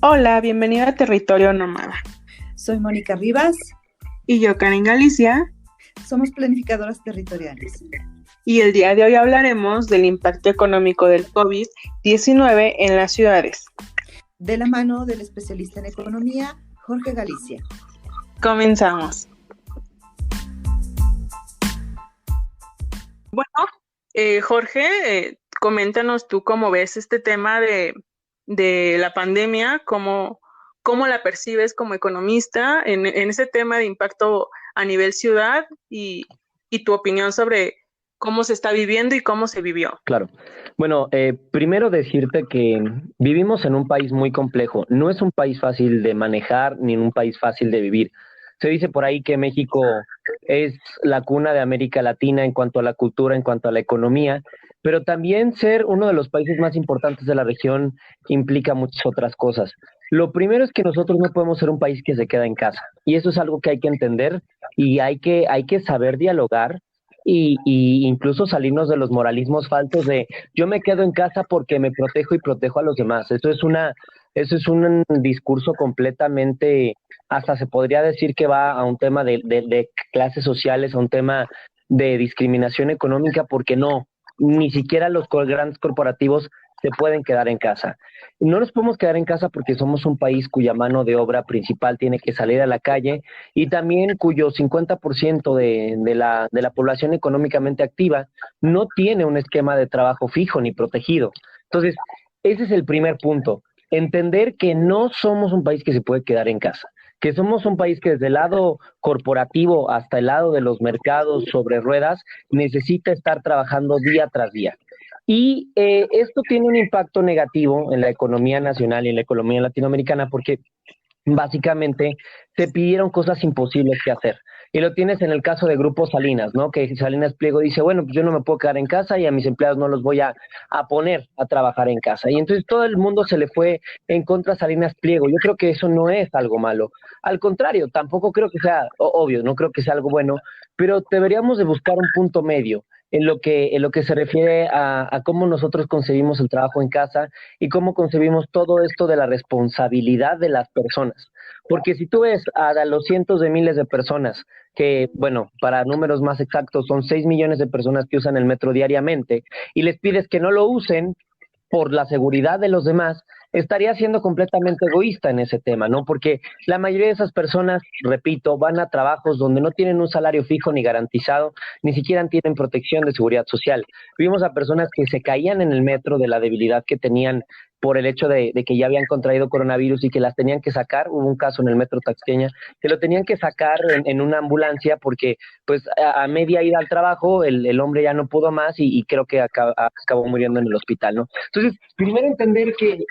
Hola, bienvenida a Territorio Nómada. Soy Mónica Rivas. Y yo, Karen Galicia. Somos planificadoras territoriales. Y el día de hoy hablaremos del impacto económico del COVID-19 en las ciudades. De la mano del especialista en economía, Jorge Galicia. Comenzamos. Bueno, Jorge, coméntanos tú cómo ves este tema de la pandemia, cómo la percibes como economista en ese tema de impacto a nivel ciudad y tu opinión sobre cómo se está viviendo y cómo se vivió. Claro. Bueno, primero decirte que vivimos en un país muy complejo. No es un país fácil de manejar ni un país fácil de vivir. Se dice por ahí que México es la cuna de América Latina en cuanto a la cultura, en cuanto a la economía, pero también ser uno de los países más importantes de la región implica muchas otras cosas. Lo primero es que nosotros no podemos ser un país que se queda en casa, y eso es algo que hay que entender y hay que saber dialogar y incluso salirnos de los moralismos falsos de yo me quedo en casa porque me protejo y protejo a los demás. Eso es un discurso completamente, hasta se podría decir que va a un tema de clases sociales, a un tema de discriminación económica, porque no, ni siquiera los grandes corporativos se pueden quedar en casa. No nos podemos quedar en casa porque somos un país cuya mano de obra principal tiene que salir a la calle y también cuyo 50% de la población económicamente activa no tiene un esquema de trabajo fijo ni protegido. Entonces, ese es el primer punto. Entender que no somos un país que se puede quedar en casa, que somos un país que desde el lado corporativo hasta el lado de los mercados sobre ruedas necesita estar trabajando día tras día. Y esto tiene un impacto negativo en la economía nacional y en la economía latinoamericana porque básicamente se pidieron cosas imposibles que hacer. Y lo tienes en el caso de Grupo Salinas, ¿no? Que Salinas Pliego dice, bueno, pues yo no me puedo quedar en casa y a mis empleados no los voy a poner a trabajar en casa. Y entonces todo el mundo se le fue en contra a Salinas Pliego. Yo creo que eso no es algo malo. Al contrario, tampoco creo que sea obvio, no creo que sea algo bueno, pero deberíamos de buscar un punto medio en lo que se refiere a cómo nosotros concebimos el trabajo en casa y cómo concebimos todo esto de la responsabilidad de las personas. Porque si tú ves a los cientos de miles de personas que, bueno, para números más exactos son 6 millones de personas que usan el metro diariamente y les pides que no lo usen por la seguridad de los demás, estaría siendo completamente egoísta en ese tema, ¿no? Porque la mayoría de esas personas, repito, van a trabajos donde no tienen un salario fijo ni garantizado, ni siquiera tienen protección de seguridad social. Vimos a personas que se caían en el metro de la debilidad que tenían por el hecho de que ya habían contraído coronavirus y que las tenían que sacar. Hubo un caso en el metro Taxqueña que lo tenían que sacar en una ambulancia porque pues a media ida al trabajo el hombre ya no pudo más y creo que acabó muriendo en el hospital, ¿no? Entonces, primero entender que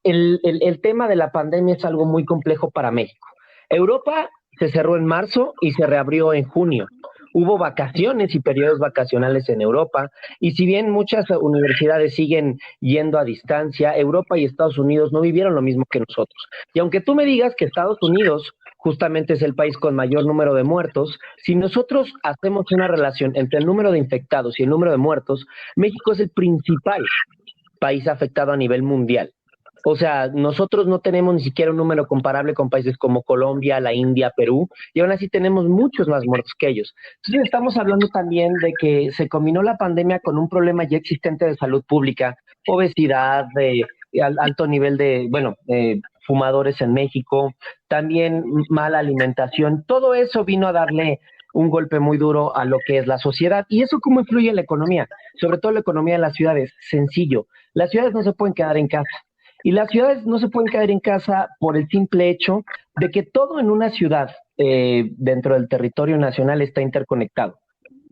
el tema de la pandemia es algo muy complejo para México. Europa se cerró en marzo y se reabrió en junio. Hubo vacaciones y periodos vacacionales en Europa, y si bien muchas universidades siguen yendo a distancia, Europa y Estados Unidos no vivieron lo mismo que nosotros. Y aunque tú me digas que Estados Unidos justamente es el país con mayor número de muertos, si nosotros hacemos una relación entre el número de infectados y el número de muertos, México es el principal país afectado a nivel mundial. O sea, nosotros no tenemos ni siquiera un número comparable con países como Colombia, la India, Perú, y aún así tenemos muchos más muertos que ellos. Entonces estamos hablando también de que se combinó la pandemia con un problema ya existente de salud pública, obesidad, alto nivel de, bueno, fumadores en México, también mala alimentación. Todo eso vino a darle un golpe muy duro a lo que es la sociedad. ¿Y eso cómo influye en la economía? Sobre todo la economía de las ciudades. Sencillo. Las ciudades no se pueden quedar en casa. Y las ciudades no se pueden quedar en casa por el simple hecho de que todo en una ciudad dentro del territorio nacional está interconectado.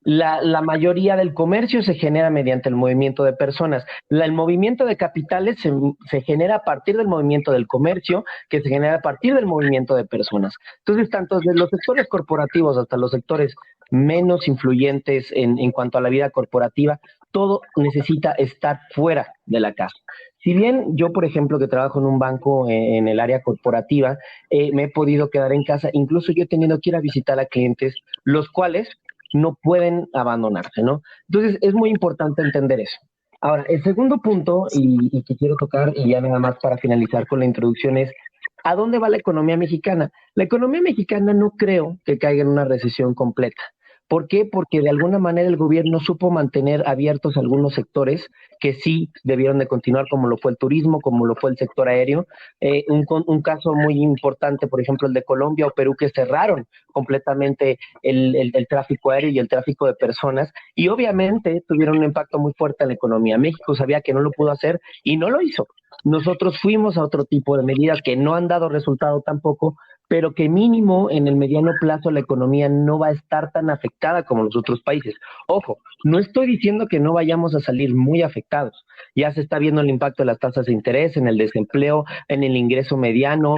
La mayoría del comercio se genera mediante el movimiento de personas. El movimiento de capitales se genera a partir del movimiento del comercio, que se genera a partir del movimiento de personas. Entonces, tanto desde los sectores corporativos hasta los sectores menos influyentes en cuanto a la vida corporativa, todo necesita estar fuera de la casa. Si bien yo, por ejemplo, que trabajo en un banco en el área corporativa, me he podido quedar en casa, incluso yo he tenido que ir a visitar a clientes, los cuales no pueden abandonarse, ¿no? Entonces, es muy importante entender eso. Ahora, el segundo punto, y que quiero tocar, y ya nada más para finalizar con la introducción, es ¿a dónde va la economía mexicana? La economía mexicana no creo que caiga en una recesión completa. ¿Por qué? Porque de alguna manera el gobierno supo mantener abiertos algunos sectores que sí debieron de continuar, como lo fue el turismo, como lo fue el sector aéreo. Un caso muy importante, por ejemplo, el de Colombia o Perú, que cerraron completamente el tráfico aéreo y el tráfico de personas, y obviamente tuvieron un impacto muy fuerte en la economía. México sabía que no lo pudo hacer y no lo hizo. Nosotros fuimos a otro tipo de medidas que no han dado resultado tampoco, pero que mínimo en el mediano plazo la economía no va a estar tan afectada como los otros países. Ojo, no estoy diciendo que no vayamos a salir muy afectados. Ya se está viendo el impacto de las tasas de interés, en el desempleo, en el ingreso mediano,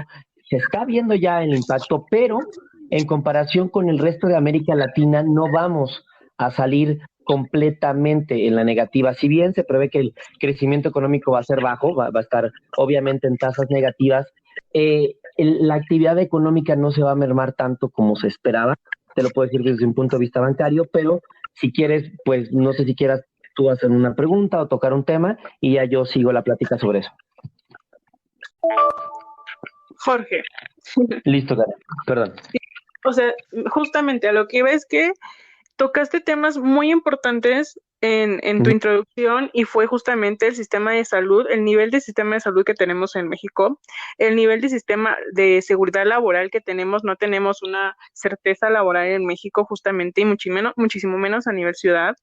se está viendo ya el impacto, pero en comparación con el resto de América Latina no vamos a salir completamente en la negativa. Si bien se prevé que el crecimiento económico va a ser bajo, va a estar obviamente en tasas negativas, la actividad económica no se va a mermar tanto como se esperaba, te lo puedo decir desde un punto de vista bancario, pero si quieres, pues no sé si quieras tú hacer una pregunta o tocar un tema y ya yo sigo la plática sobre eso. Jorge. Listo, Karen. Perdón. O sea, justamente a lo que iba es que tocaste temas muy importantes en tu introducción y fue justamente el sistema de salud, el nivel de sistema de salud que tenemos en México, el nivel de sistema de seguridad laboral que tenemos, no tenemos una certeza laboral en México justamente y muchísimo menos a nivel ciudad.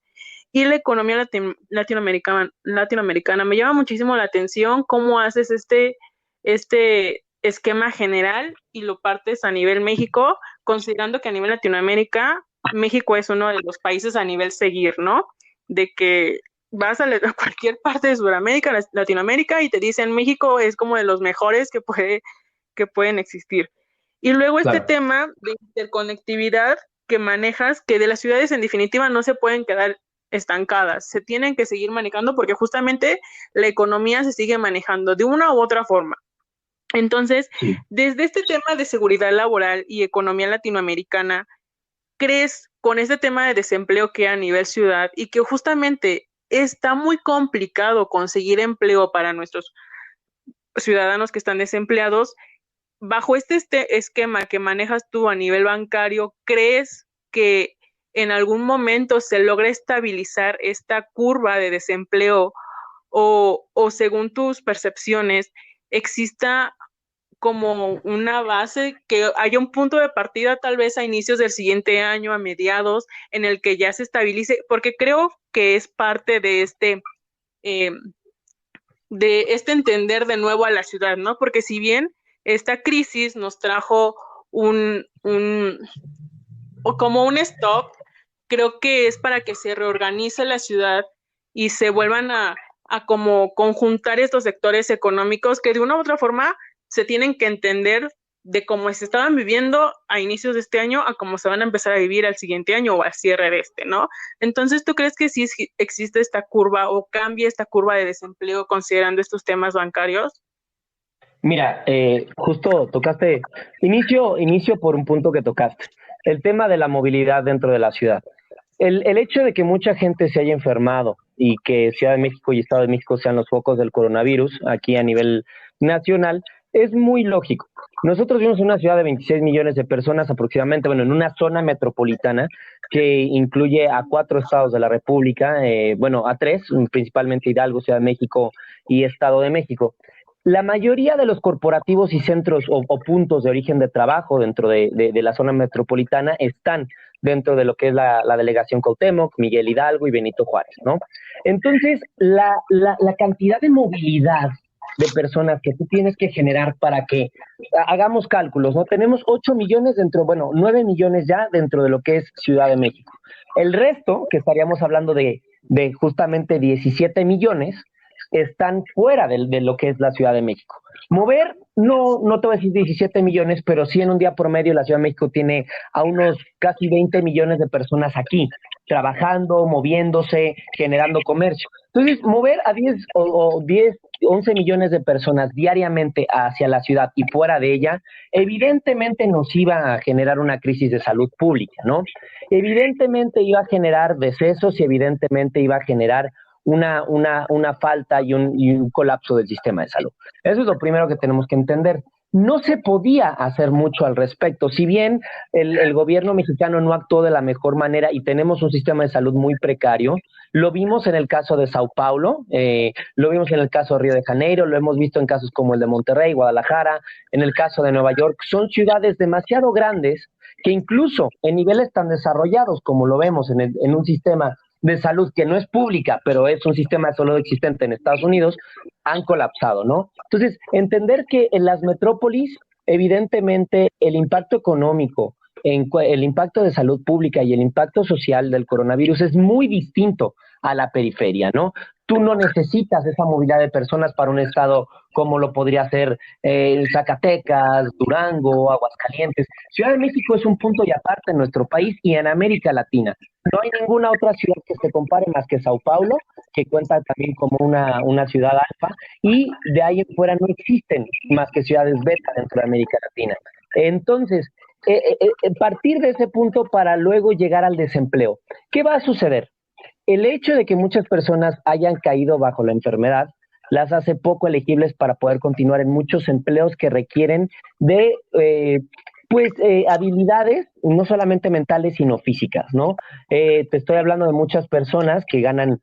Y la economía latinoamericana. Me llama muchísimo la atención cómo haces este esquema general y lo partes a nivel México, considerando que a nivel Latinoamérica México es uno de los países a nivel seguir, ¿no? De que vas a cualquier parte de Sudamérica, Latinoamérica, y te dicen México es como de los mejores que pueden existir. Y luego este tema de interconectividad que manejas, que de las ciudades en definitiva no se pueden quedar estancadas, se tienen que seguir manejando porque justamente la economía se sigue manejando de una u otra forma. Entonces, desde este tema de seguridad laboral y economía latinoamericana, ¿crees con este tema de desempleo que a nivel ciudad y que justamente está muy complicado conseguir empleo para nuestros ciudadanos que están desempleados, bajo este esquema que manejas tú a nivel bancario, ¿crees que en algún momento se logra estabilizar esta curva de desempleo o según tus percepciones exista como una base, que haya un punto de partida tal vez a inicios del siguiente año, a mediados, en el que ya se estabilice? Porque creo que es parte de este entender de nuevo a la ciudad, ¿no? Porque si bien esta crisis nos trajo como un stop, creo que es para que se reorganice la ciudad y se vuelvan a como conjuntar estos sectores económicos que de una u otra forma se tienen que entender de cómo se estaban viviendo a inicios de este año a cómo se van a empezar a vivir al siguiente año o al cierre de este, ¿no? Entonces, ¿tú crees que sí existe esta curva o cambia esta curva de desempleo considerando estos temas bancarios? Mira, justo tocaste, inicio por un punto que tocaste, el tema de la movilidad dentro de la ciudad. El hecho de que mucha gente se haya enfermado y que Ciudad de México y Estado de México sean los focos del coronavirus aquí a nivel nacional es muy lógico. Nosotros vivimos en una ciudad de 26 millones de personas aproximadamente, bueno, en una zona metropolitana que incluye a 4 estados de la República, a 3, principalmente Hidalgo, Ciudad de México y Estado de México. La mayoría de los corporativos y centros o puntos de origen de trabajo dentro de la zona metropolitana están dentro de lo que es la delegación Cuauhtémoc, Miguel Hidalgo y Benito Juárez, ¿no? Entonces, la cantidad de movilidad de personas que tú tienes que generar para que hagamos cálculos, ¿no? Tenemos 8 millones 9 millones ya dentro de lo que es Ciudad de México. El resto, que estaríamos hablando de justamente 17 millones, están fuera de lo que es la Ciudad de México. Mover, no te voy a decir 17 millones, pero sí en un día promedio la Ciudad de México tiene a unos casi 20 millones de personas aquí, trabajando, moviéndose, generando comercio. Entonces, mover a 10 o 10, 11 millones de personas diariamente hacia la ciudad y fuera de ella, evidentemente nos iba a generar una crisis de salud pública, ¿no? Evidentemente iba a generar decesos y evidentemente iba a generar una falta y un colapso del sistema de salud. Eso es lo primero que tenemos que entender. No se podía hacer mucho al respecto. Si bien el gobierno mexicano no actuó de la mejor manera y tenemos un sistema de salud muy precario, lo vimos en el caso de Sao Paulo, lo vimos en el caso de Río de Janeiro, lo hemos visto en casos como el de Monterrey, Guadalajara, en el caso de Nueva York. Son ciudades demasiado grandes que incluso en niveles tan desarrollados como lo vemos en un sistema de salud que no es pública, pero es un sistema de salud existente en Estados Unidos, han colapsado, ¿no? Entonces, entender que en las metrópolis, evidentemente, el impacto económico, el impacto de salud pública y el impacto social del coronavirus es muy distinto a la periferia, ¿no? Tú no necesitas esa movilidad de personas para un estado como lo podría ser Zacatecas, Durango, Aguascalientes. Ciudad de México es un punto y aparte en nuestro país y en América Latina. No hay ninguna otra ciudad que se compare más que Sao Paulo, que cuenta también como una ciudad alfa, y de ahí en fuera no existen más que ciudades beta dentro de América Latina. Entonces, partir de ese punto para luego llegar al desempleo. ¿Qué va a suceder? El hecho de que muchas personas hayan caído bajo la enfermedad las hace poco elegibles para poder continuar en muchos empleos que requieren de habilidades no solamente mentales sino físicas, ¿no? Te estoy hablando de muchas personas que ganan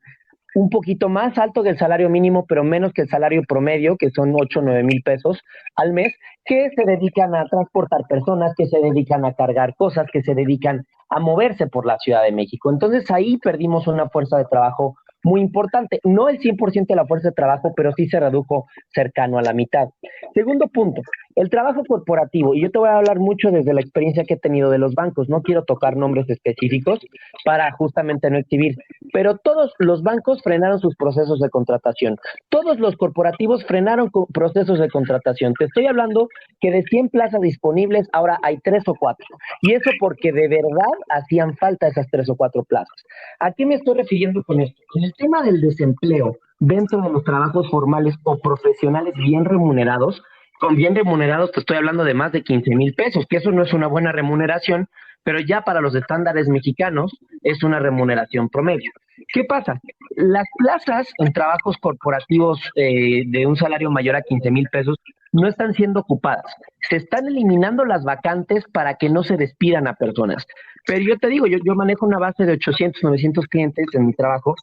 un poquito más alto que el salario mínimo, pero menos que el salario promedio, que son 8 o 9 mil pesos al mes, que se dedican a transportar personas, que se dedican a cargar cosas, que se dedican a moverse por la Ciudad de México. Entonces ahí perdimos una fuerza de trabajo muy importante. No el 100% de la fuerza de trabajo, pero sí se redujo cercano a la mitad. Segundo punto, el trabajo corporativo. Y yo te voy a hablar mucho desde la experiencia que he tenido de los bancos. No quiero tocar nombres específicos para justamente no exhibir, pero todos los bancos frenaron sus procesos de contratación. Todos los corporativos frenaron procesos de contratación. Te estoy hablando que de 100 plazas disponibles, ahora hay 3 o 4. Y eso porque de verdad hacían falta esas 3 o 4 plazas. ¿A qué me estoy refiriendo con esto? En el tema del desempleo dentro de los trabajos formales o profesionales bien remunerados, con bien remunerados te estoy hablando de más de 15 mil pesos, que eso no es una buena remuneración, pero ya para los estándares mexicanos es una remuneración promedio. ¿Qué pasa? Las plazas en trabajos corporativos de un salario mayor a 15 mil pesos no están siendo ocupadas. Se están eliminando las vacantes para que no se despidan a personas. Pero yo te digo, yo manejo una base de 800, 900 clientes en mi trabajo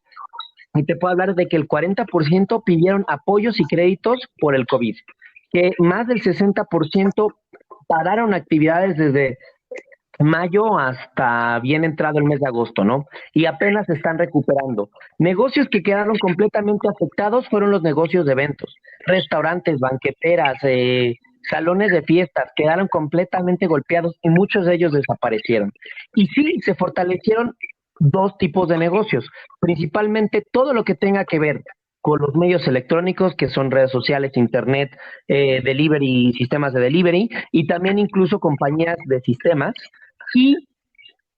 y te puedo hablar de que el 40% pidieron apoyos y créditos por el COVID, que más del 60% pararon actividades desde mayo hasta bien entrado el mes de agosto, ¿no? Y apenas se están recuperando. Negocios que quedaron completamente afectados fueron los negocios de eventos, restaurantes, banqueteras, salones de fiestas, quedaron completamente golpeados y muchos de ellos desaparecieron. Y sí, se fortalecieron dos tipos de negocios, principalmente todo lo que tenga que ver con los medios electrónicos, que son redes sociales, internet, delivery, sistemas de delivery, y también incluso compañías de sistemas, y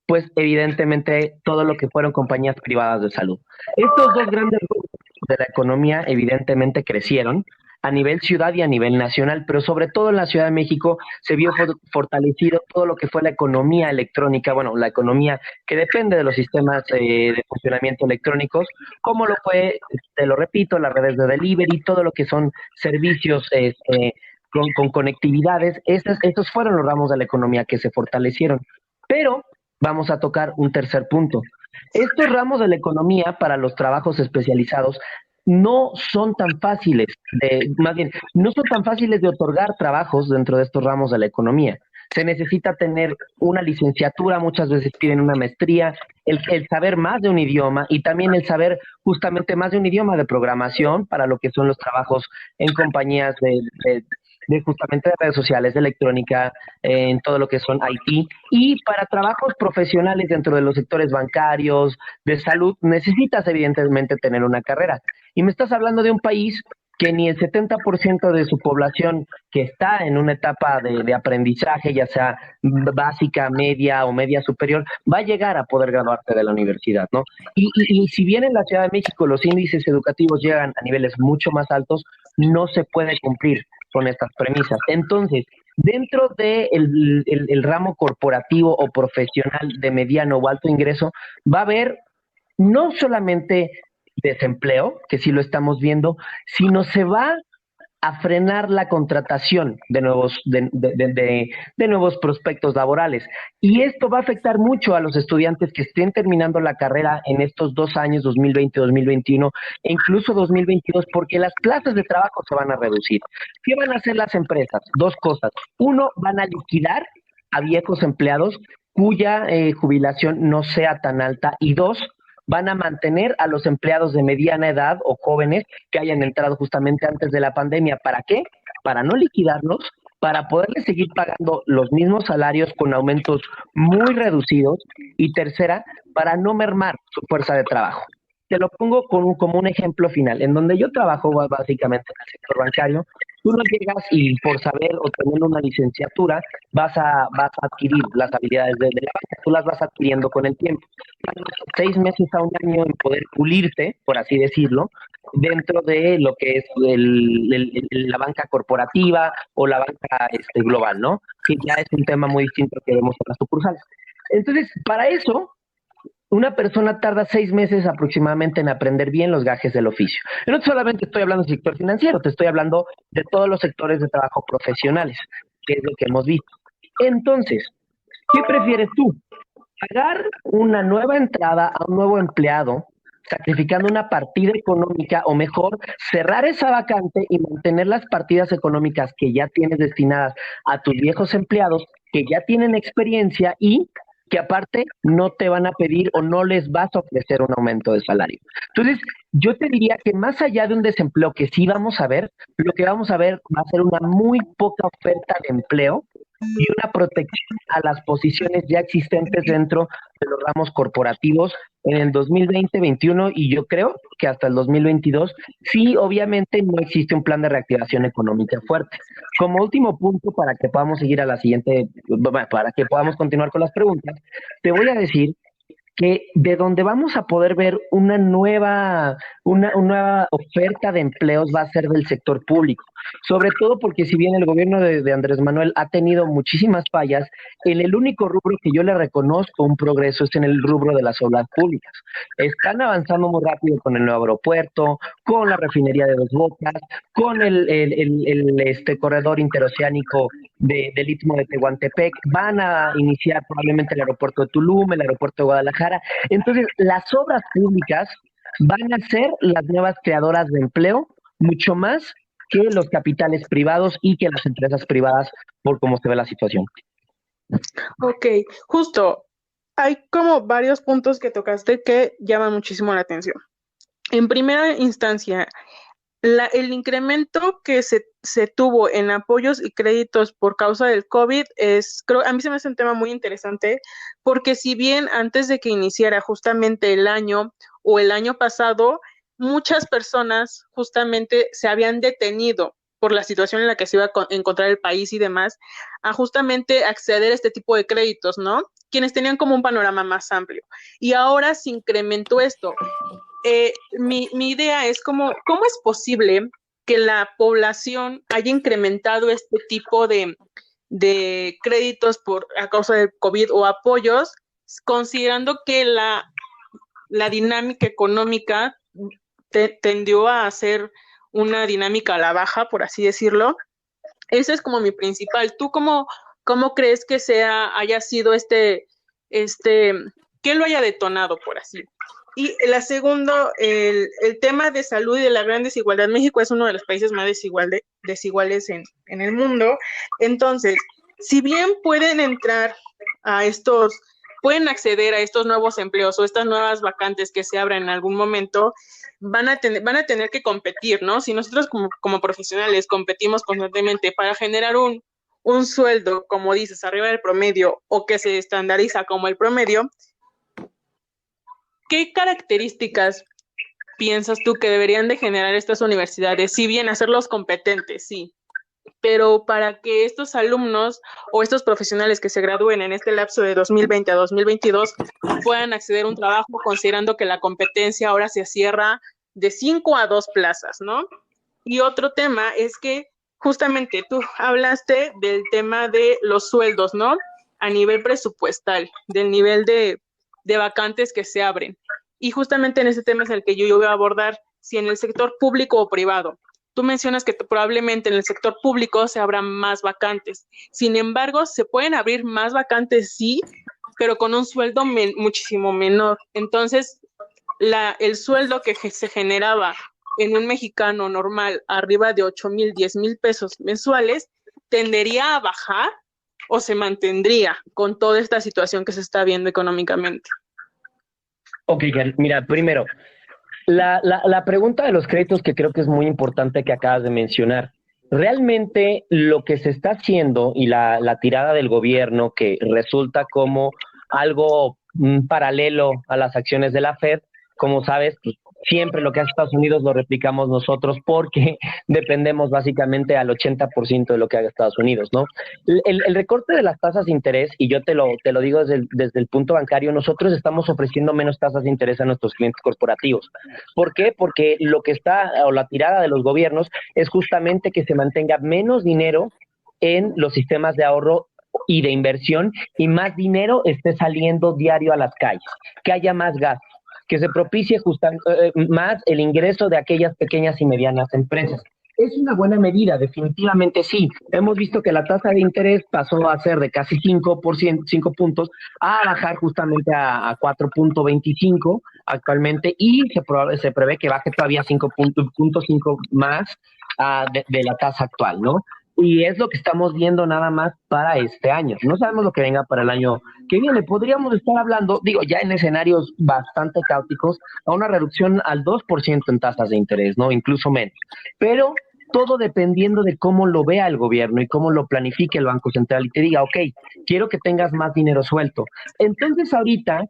pues evidentemente todo lo que fueron compañías privadas de salud. Estos dos grandes grupos de la economía evidentemente crecieron a nivel ciudad y a nivel nacional, pero sobre todo en la Ciudad de México se vio fortalecido todo lo que fue la economía electrónica, bueno, la economía que depende de los sistemas de funcionamiento electrónicos, como lo fue, te lo repito, las redes de delivery, todo lo que son servicios con conectividades. Estos fueron los ramos de la economía que se fortalecieron. Pero vamos a tocar un tercer punto. Estos ramos de la economía para los trabajos especializados no son tan fáciles, no son tan fáciles de otorgar trabajos dentro de estos ramos de la economía. Se necesita tener una licenciatura, muchas veces piden una maestría, el saber más de un idioma y también el saber justamente más de un idioma de programación para lo que son los trabajos en compañías de justamente de redes sociales, de electrónica, en todo lo que son IT, y para trabajos profesionales dentro de los sectores bancarios, de salud, necesitas evidentemente tener una carrera. Y me estás hablando de un país que ni el 70% de su población que está en una etapa de aprendizaje, ya sea básica, media o media superior, va a llegar a poder graduarse de la universidad, ¿no? Y si bien en la Ciudad de México los índices educativos llegan a niveles mucho más altos, no se puede cumplir con estas premisas. Entonces, dentro de el ramo corporativo o profesional de mediano o alto ingreso, va a haber no solamente desempleo, que sí lo estamos viendo, sino se va a frenar la contratación de nuevos prospectos laborales. Y esto va a afectar mucho a los estudiantes que estén terminando la carrera en estos 2 años, 2020, 2021 e incluso 2022, porque las plazas de trabajo se van a reducir. ¿Qué van a hacer las empresas? Dos cosas. Uno, van a liquidar a viejos empleados cuya jubilación no sea tan alta. Y dos, van a mantener a los empleados de mediana edad o jóvenes que hayan entrado justamente antes de la pandemia. ¿Para qué? Para no liquidarlos, para poderles seguir pagando los mismos salarios con aumentos muy reducidos. Y tercera, para no mermar su fuerza de trabajo. Te lo pongo como un ejemplo final. En donde yo trabajo básicamente en el sector bancario, tú no llegas y por saber o tener una licenciatura vas a adquirir las habilidades de la banca, tú las vas adquiriendo con el tiempo. 6 meses a un año en poder pulirte, por así decirlo, dentro de lo que es la banca corporativa o la banca global, ¿no? Que ya es un tema muy distinto que vemos en las sucursales. Entonces, para eso, una persona tarda 6 meses aproximadamente en aprender bien los gajes del oficio. Y no solamente estoy hablando del sector financiero, te estoy hablando de todos los sectores de trabajo profesionales, que es lo que hemos visto. Entonces, ¿qué prefieres tú? ¿Pagar una nueva entrada a un nuevo empleado, sacrificando una partida económica, o mejor, cerrar esa vacante y mantener las partidas económicas que ya tienes destinadas a tus viejos empleados, que ya tienen experiencia y que aparte no te van a pedir o no les vas a ofrecer un aumento de salario? Entonces, yo te diría que más allá de un desempleo que sí vamos a ver, lo que vamos a ver va a ser una muy poca oferta de empleo y una protección a las posiciones ya existentes dentro de los ramos corporativos en el 2020, 2021 y yo creo que hasta el 2022, sí, obviamente no existe un plan de reactivación económica fuerte. Como último punto, para que podamos seguir a la siguiente, para que podamos continuar con las preguntas, te voy a decir que de donde vamos a poder ver una nueva oferta de empleos va a ser del sector público, sobre todo porque si bien el gobierno de Andrés Manuel ha tenido muchísimas fallas, en el único rubro que yo le reconozco un progreso es en el rubro de las obras públicas. Están avanzando muy rápido con el nuevo aeropuerto, con la refinería de Dos Bocas, con el corredor interoceánico del Istmo de Tehuantepec, van a iniciar probablemente el aeropuerto de Tulum, el aeropuerto de Guadalajara. Entonces, las obras públicas van a ser las nuevas creadoras de empleo, mucho más que los capitales privados y que las empresas privadas, por cómo se ve la situación. Ok, justo, hay como varios puntos que tocaste que llaman muchísimo la atención. En primera instancia, el incremento que se tuvo en apoyos y créditos por causa del COVID a mí se me hace un tema muy interesante, porque si bien antes de que iniciara justamente el año o el año pasado, muchas personas justamente se habían detenido por la situación en la que se iba a encontrar el país y demás, a justamente acceder a este tipo de créditos, ¿no? Quienes tenían como un panorama más amplio. Y ahora se incrementó esto. Mi idea es ¿cómo es posible que la población haya incrementado este tipo de créditos a causa del COVID o apoyos, considerando que la dinámica económica tendió a ser una dinámica a la baja, por así decirlo? Ese es como mi principal. ¿Tú cómo crees que haya sido ¿qué lo haya detonado, por así? Y la segunda, el tema de salud y de la gran desigualdad. México es uno de los países más desiguales en el mundo. Entonces, si bien pueden acceder a estos nuevos empleos o estas nuevas vacantes que se abran en algún momento, van a tener que competir, ¿no? Si nosotros como profesionales competimos constantemente para generar un sueldo, como dices, arriba del promedio o que se estandariza como el promedio, ¿qué características piensas tú que deberían de generar estas universidades? Si bien hacerlos competentes, sí, pero para que estos alumnos o estos profesionales que se gradúen en este lapso de 2020 a 2022 puedan acceder a un trabajo, considerando que la competencia ahora se cierra de 5 a 2 plazas, ¿no? Y otro tema es que justamente tú hablaste del tema de los sueldos, ¿no? A nivel presupuestal, del nivel de vacantes que se abren. Y justamente en ese tema es el que yo voy a abordar, si en el sector público o privado. Tú mencionas que probablemente en el sector público se abran más vacantes. Sin embargo, se pueden abrir más vacantes, sí, pero con un sueldo muchísimo menor. Entonces, el sueldo que se generaba en un mexicano normal arriba de 8,000, 10,000 pesos mensuales, tendería a bajar o se mantendría con toda esta situación que se está viendo económicamente. Ok, mira, primero, la pregunta de los créditos que creo que es muy importante que acabas de mencionar. Realmente lo que se está haciendo y la tirada del gobierno que resulta como algo paralelo a las acciones de la Fed, como sabes, pues, siempre lo que hace Estados Unidos lo replicamos nosotros porque dependemos básicamente al 80% de lo que haga Estados Unidos, ¿no? El recorte de las tasas de interés, y yo te lo digo desde el punto bancario, nosotros estamos ofreciendo menos tasas de interés a nuestros clientes corporativos. ¿Por qué? Porque lo que está, o la tirada de los gobiernos, es justamente que se mantenga menos dinero en los sistemas de ahorro y de inversión y más dinero esté saliendo diario a las calles, que haya más gasto, que se propicie más el ingreso de aquellas pequeñas y medianas empresas. Es una buena medida, definitivamente sí. Hemos visto que la tasa de interés pasó a ser de casi 5%, 5 puntos, a bajar justamente a 4.25 actualmente, y se prevé que baje todavía 5.5 más de la tasa actual, ¿no? Y es lo que estamos viendo nada más para este año. No sabemos lo que venga para el año que viene. Podríamos estar hablando, digo, ya en escenarios bastante caóticos, a una reducción al 2% en tasas de interés, ¿no? Incluso menos. Pero todo dependiendo de cómo lo vea el gobierno y cómo lo planifique el Banco Central y te diga, ok, quiero que tengas más dinero suelto. Entonces ahorita,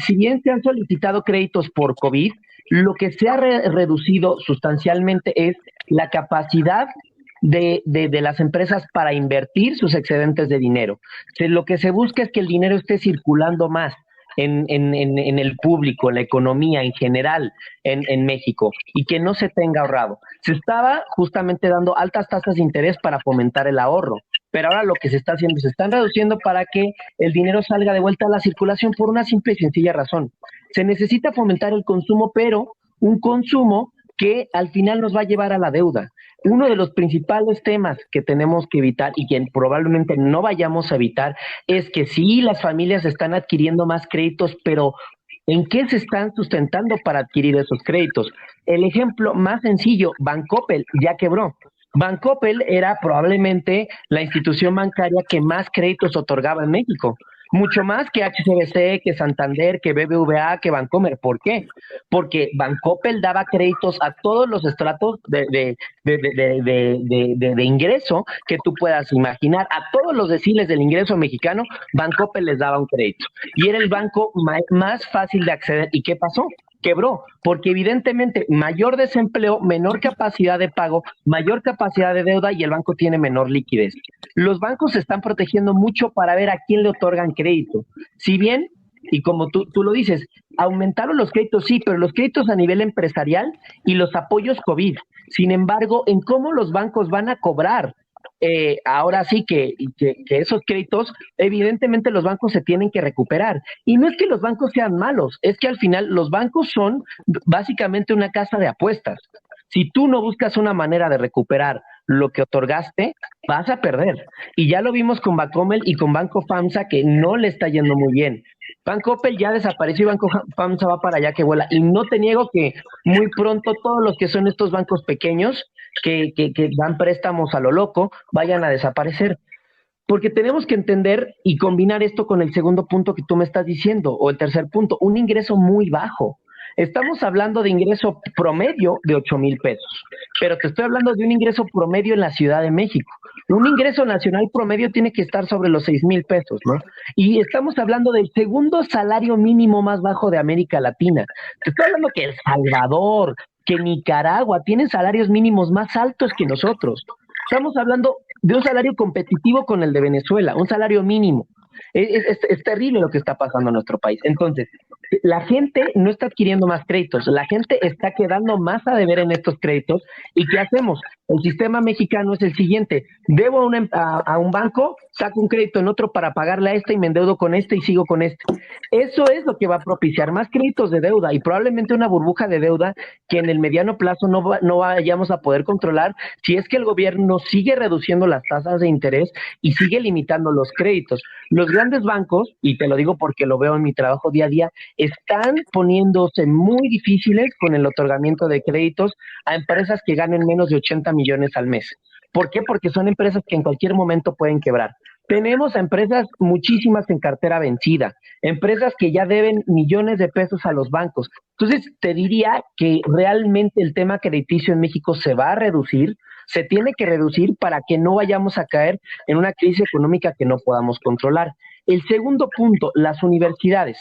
si bien se han solicitado créditos por COVID, lo que se ha reducido sustancialmente es la capacidad de las empresas para invertir sus excedentes de dinero. Lo que se busca es que el dinero esté circulando más en el público, en la economía en general en México, y que no se tenga ahorrado. Se estaba justamente dando altas tasas de interés para fomentar el ahorro, pero ahora lo que se está haciendo, se están reduciendo para que el dinero salga de vuelta a la circulación por una simple y sencilla razón. Se necesita fomentar el consumo, pero un consumo que al final nos va a llevar a la deuda. Uno de los principales temas que tenemos que evitar y que probablemente no vayamos a evitar es que sí, las familias están adquiriendo más créditos, pero ¿en qué se están sustentando para adquirir esos créditos? El ejemplo más sencillo, Bancoppel ya quebró. Bancoppel era probablemente la institución bancaria que más créditos otorgaba en México. Mucho más que HSBC, que Santander, que BBVA, que Bancomer. ¿Por qué? Porque Bancoppel daba créditos a todos los estratos de ingreso que tú puedas imaginar. A todos los deciles del ingreso mexicano, Bancoppel les daba un crédito. Y era el banco más fácil de acceder. ¿Y qué pasó? Quebró, porque evidentemente mayor desempleo, menor capacidad de pago, mayor capacidad de deuda y el banco tiene menor liquidez. Los bancos se están protegiendo mucho para ver a quién le otorgan crédito. Si bien, y como tú lo dices, aumentaron los créditos, sí, pero los créditos a nivel empresarial y los apoyos COVID. Sin embargo, en cómo los bancos van a cobrar ahora sí que esos créditos, evidentemente los bancos se tienen que recuperar. Y no es que los bancos sean malos, es que al final los bancos son básicamente una casa de apuestas. Si tú no buscas una manera de recuperar lo que otorgaste, vas a perder. Y ya lo vimos con Bancomer y con Banco FAMSA, que no le está yendo muy bien. Bancoppel ya desapareció y Banco FAMSA va para allá que vuela. Y no te niego que muy pronto todos los que son estos bancos pequeños que dan préstamos a lo loco vayan a desaparecer. Porque tenemos que entender y combinar esto con el segundo punto que tú me estás diciendo, o el tercer punto, un ingreso muy bajo. Estamos hablando de ingreso promedio de 8,000 pesos, pero te estoy hablando de un ingreso promedio en la Ciudad de México. Un ingreso nacional promedio tiene que estar sobre los 6,000 pesos, ¿no? Y estamos hablando del segundo salario mínimo más bajo de América Latina. Te estoy hablando que El Salvador, que Nicaragua tienen salarios mínimos más altos que nosotros. Estamos hablando de un salario competitivo con el de Venezuela, un salario mínimo. Es terrible lo que está pasando en nuestro país. Entonces, la gente no está adquiriendo más créditos, la gente está quedando más a deber en estos créditos. ¿Y qué hacemos? El sistema mexicano es el siguiente: debo a un banco, saco un crédito en otro para pagarle a este y me endeudo con este y sigo con este. Eso es lo que va a propiciar más créditos de deuda y probablemente una burbuja de deuda que en el mediano plazo no vayamos a poder controlar si es que el gobierno sigue reduciendo las tasas de interés y sigue limitando los créditos. Los grandes bancos, y te lo digo porque lo veo en mi trabajo día a día, están poniéndose muy difíciles con el otorgamiento de créditos a empresas que ganen menos de 80 millones al mes. ¿Por qué? Porque son empresas que en cualquier momento pueden quebrar. Tenemos a empresas muchísimas en cartera vencida, empresas que ya deben millones de pesos a los bancos. Entonces, te diría que realmente el tema crediticio en México se va a reducir, se tiene que reducir para que no vayamos a caer en una crisis económica que no podamos controlar. El segundo punto, las universidades.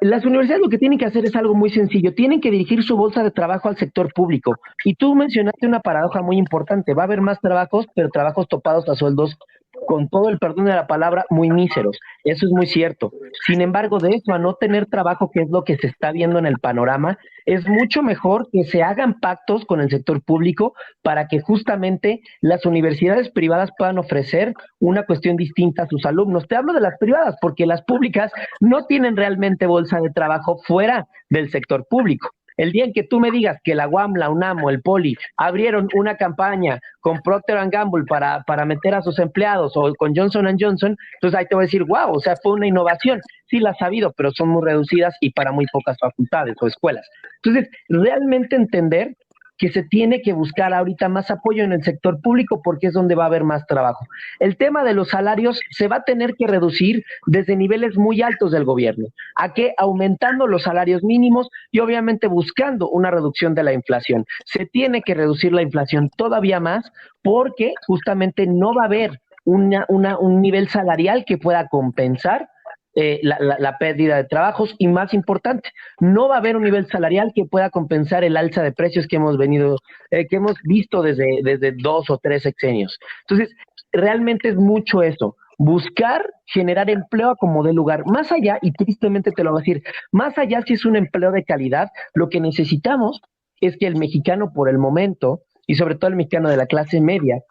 Las universidades lo que tienen que hacer es algo muy sencillo, tienen que dirigir su bolsa de trabajo al sector público. Y tú mencionaste una paradoja muy importante: va a haber más trabajos, pero trabajos topados a sueldos, con todo el perdón de la palabra, muy míseros. Eso es muy cierto. Sin embargo, de eso a no tener trabajo, que es lo que se está viendo en el panorama, es mucho mejor que se hagan pactos con el sector público para que justamente las universidades privadas puedan ofrecer una cuestión distinta a sus alumnos. Te hablo de las privadas porque las públicas no tienen realmente bolsa de trabajo fuera del sector público. El día en que tú me digas que la UAM, la UNAM o el Poli abrieron una campaña con Procter & Gamble para meter a sus empleados, o con Johnson & Johnson, entonces ahí te voy a decir, wow, o sea, fue una innovación. Sí la has sabido, pero son muy reducidas y para muy pocas facultades o escuelas. Entonces, realmente entender que se tiene que buscar ahorita más apoyo en el sector público porque es donde va a haber más trabajo. El tema de los salarios se va a tener que reducir desde niveles muy altos del gobierno, a que aumentando los salarios mínimos y obviamente buscando una reducción de la inflación. Se tiene que reducir la inflación todavía más porque justamente no va a haber un nivel salarial que pueda compensar la pérdida de trabajos, y más importante, no va a haber un nivel salarial que pueda compensar el alza de precios que hemos visto desde 2 o 3 sexenios. Entonces, realmente es mucho eso, buscar generar empleo a como dé lugar, más allá, y tristemente te lo voy a decir, más allá si es un empleo de calidad, lo que necesitamos es que el mexicano por el momento, y sobre todo el mexicano de la clase media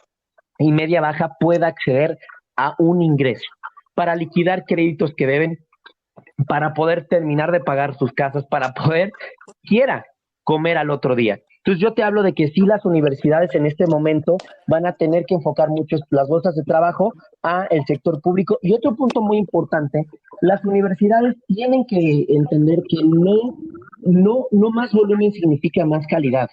y media baja, pueda acceder a un ingreso para liquidar créditos que deben, para poder terminar de pagar sus casas, para poder quiera comer al otro día. Entonces yo te hablo de que sí, las universidades en este momento van a tener que enfocar mucho las bolsas de trabajo a el sector público. Y otro punto muy importante, las universidades tienen que entender que no más volumen significa más calidad.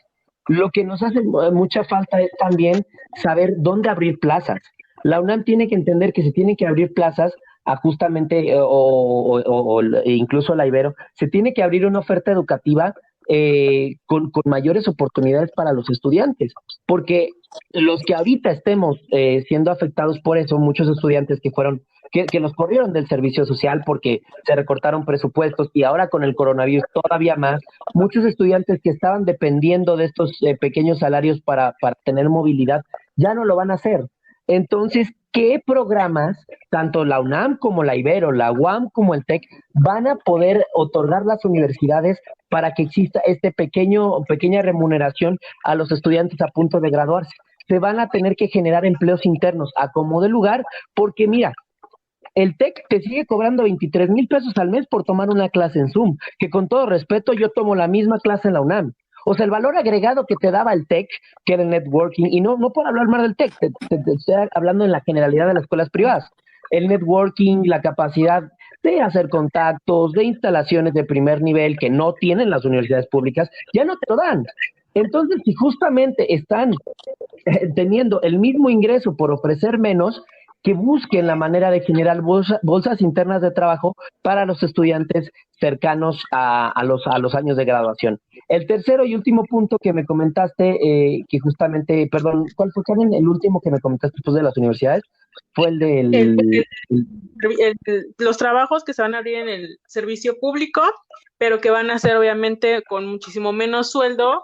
Lo que nos hace mucha falta es también saber dónde abrir plazas. La UNAM tiene que entender que se tienen que abrir plazas a justamente, o incluso la Ibero, se tiene que abrir una oferta educativa con mayores oportunidades para los estudiantes, porque los que ahorita estemos siendo afectados por eso, muchos estudiantes que los corrieron del servicio social porque se recortaron presupuestos, y ahora con el coronavirus todavía más, muchos estudiantes que estaban dependiendo de estos pequeños salarios para tener movilidad, ya no lo van a hacer. Entonces, ¿qué programas, tanto la UNAM como la Ibero, la UAM como el TEC, van a poder otorgar las universidades para que exista pequeña remuneración a los estudiantes a punto de graduarse? Se van a tener que generar empleos internos a como de lugar, porque mira, el TEC te sigue cobrando 23,000 pesos al mes por tomar una clase en Zoom, que con todo respeto yo tomo la misma clase en la UNAM. O sea, el valor agregado que te daba el TEC, que era el networking, y no por hablar más del TEC, te estoy hablando en la generalidad de las escuelas privadas, el networking, la capacidad de hacer contactos, de instalaciones de primer nivel que no tienen las universidades públicas, ya no te lo dan. Entonces, si justamente están teniendo el mismo ingreso por ofrecer menos, que busquen la manera de generar bolsas internas de trabajo para los estudiantes cercanos a los años de graduación. El tercero y último punto que me comentaste, que justamente, perdón, ¿cuál fue, Karen? El último que me comentaste después de las universidades fue el del... los trabajos que se van a abrir en el servicio público, pero que van a ser obviamente con muchísimo menos sueldo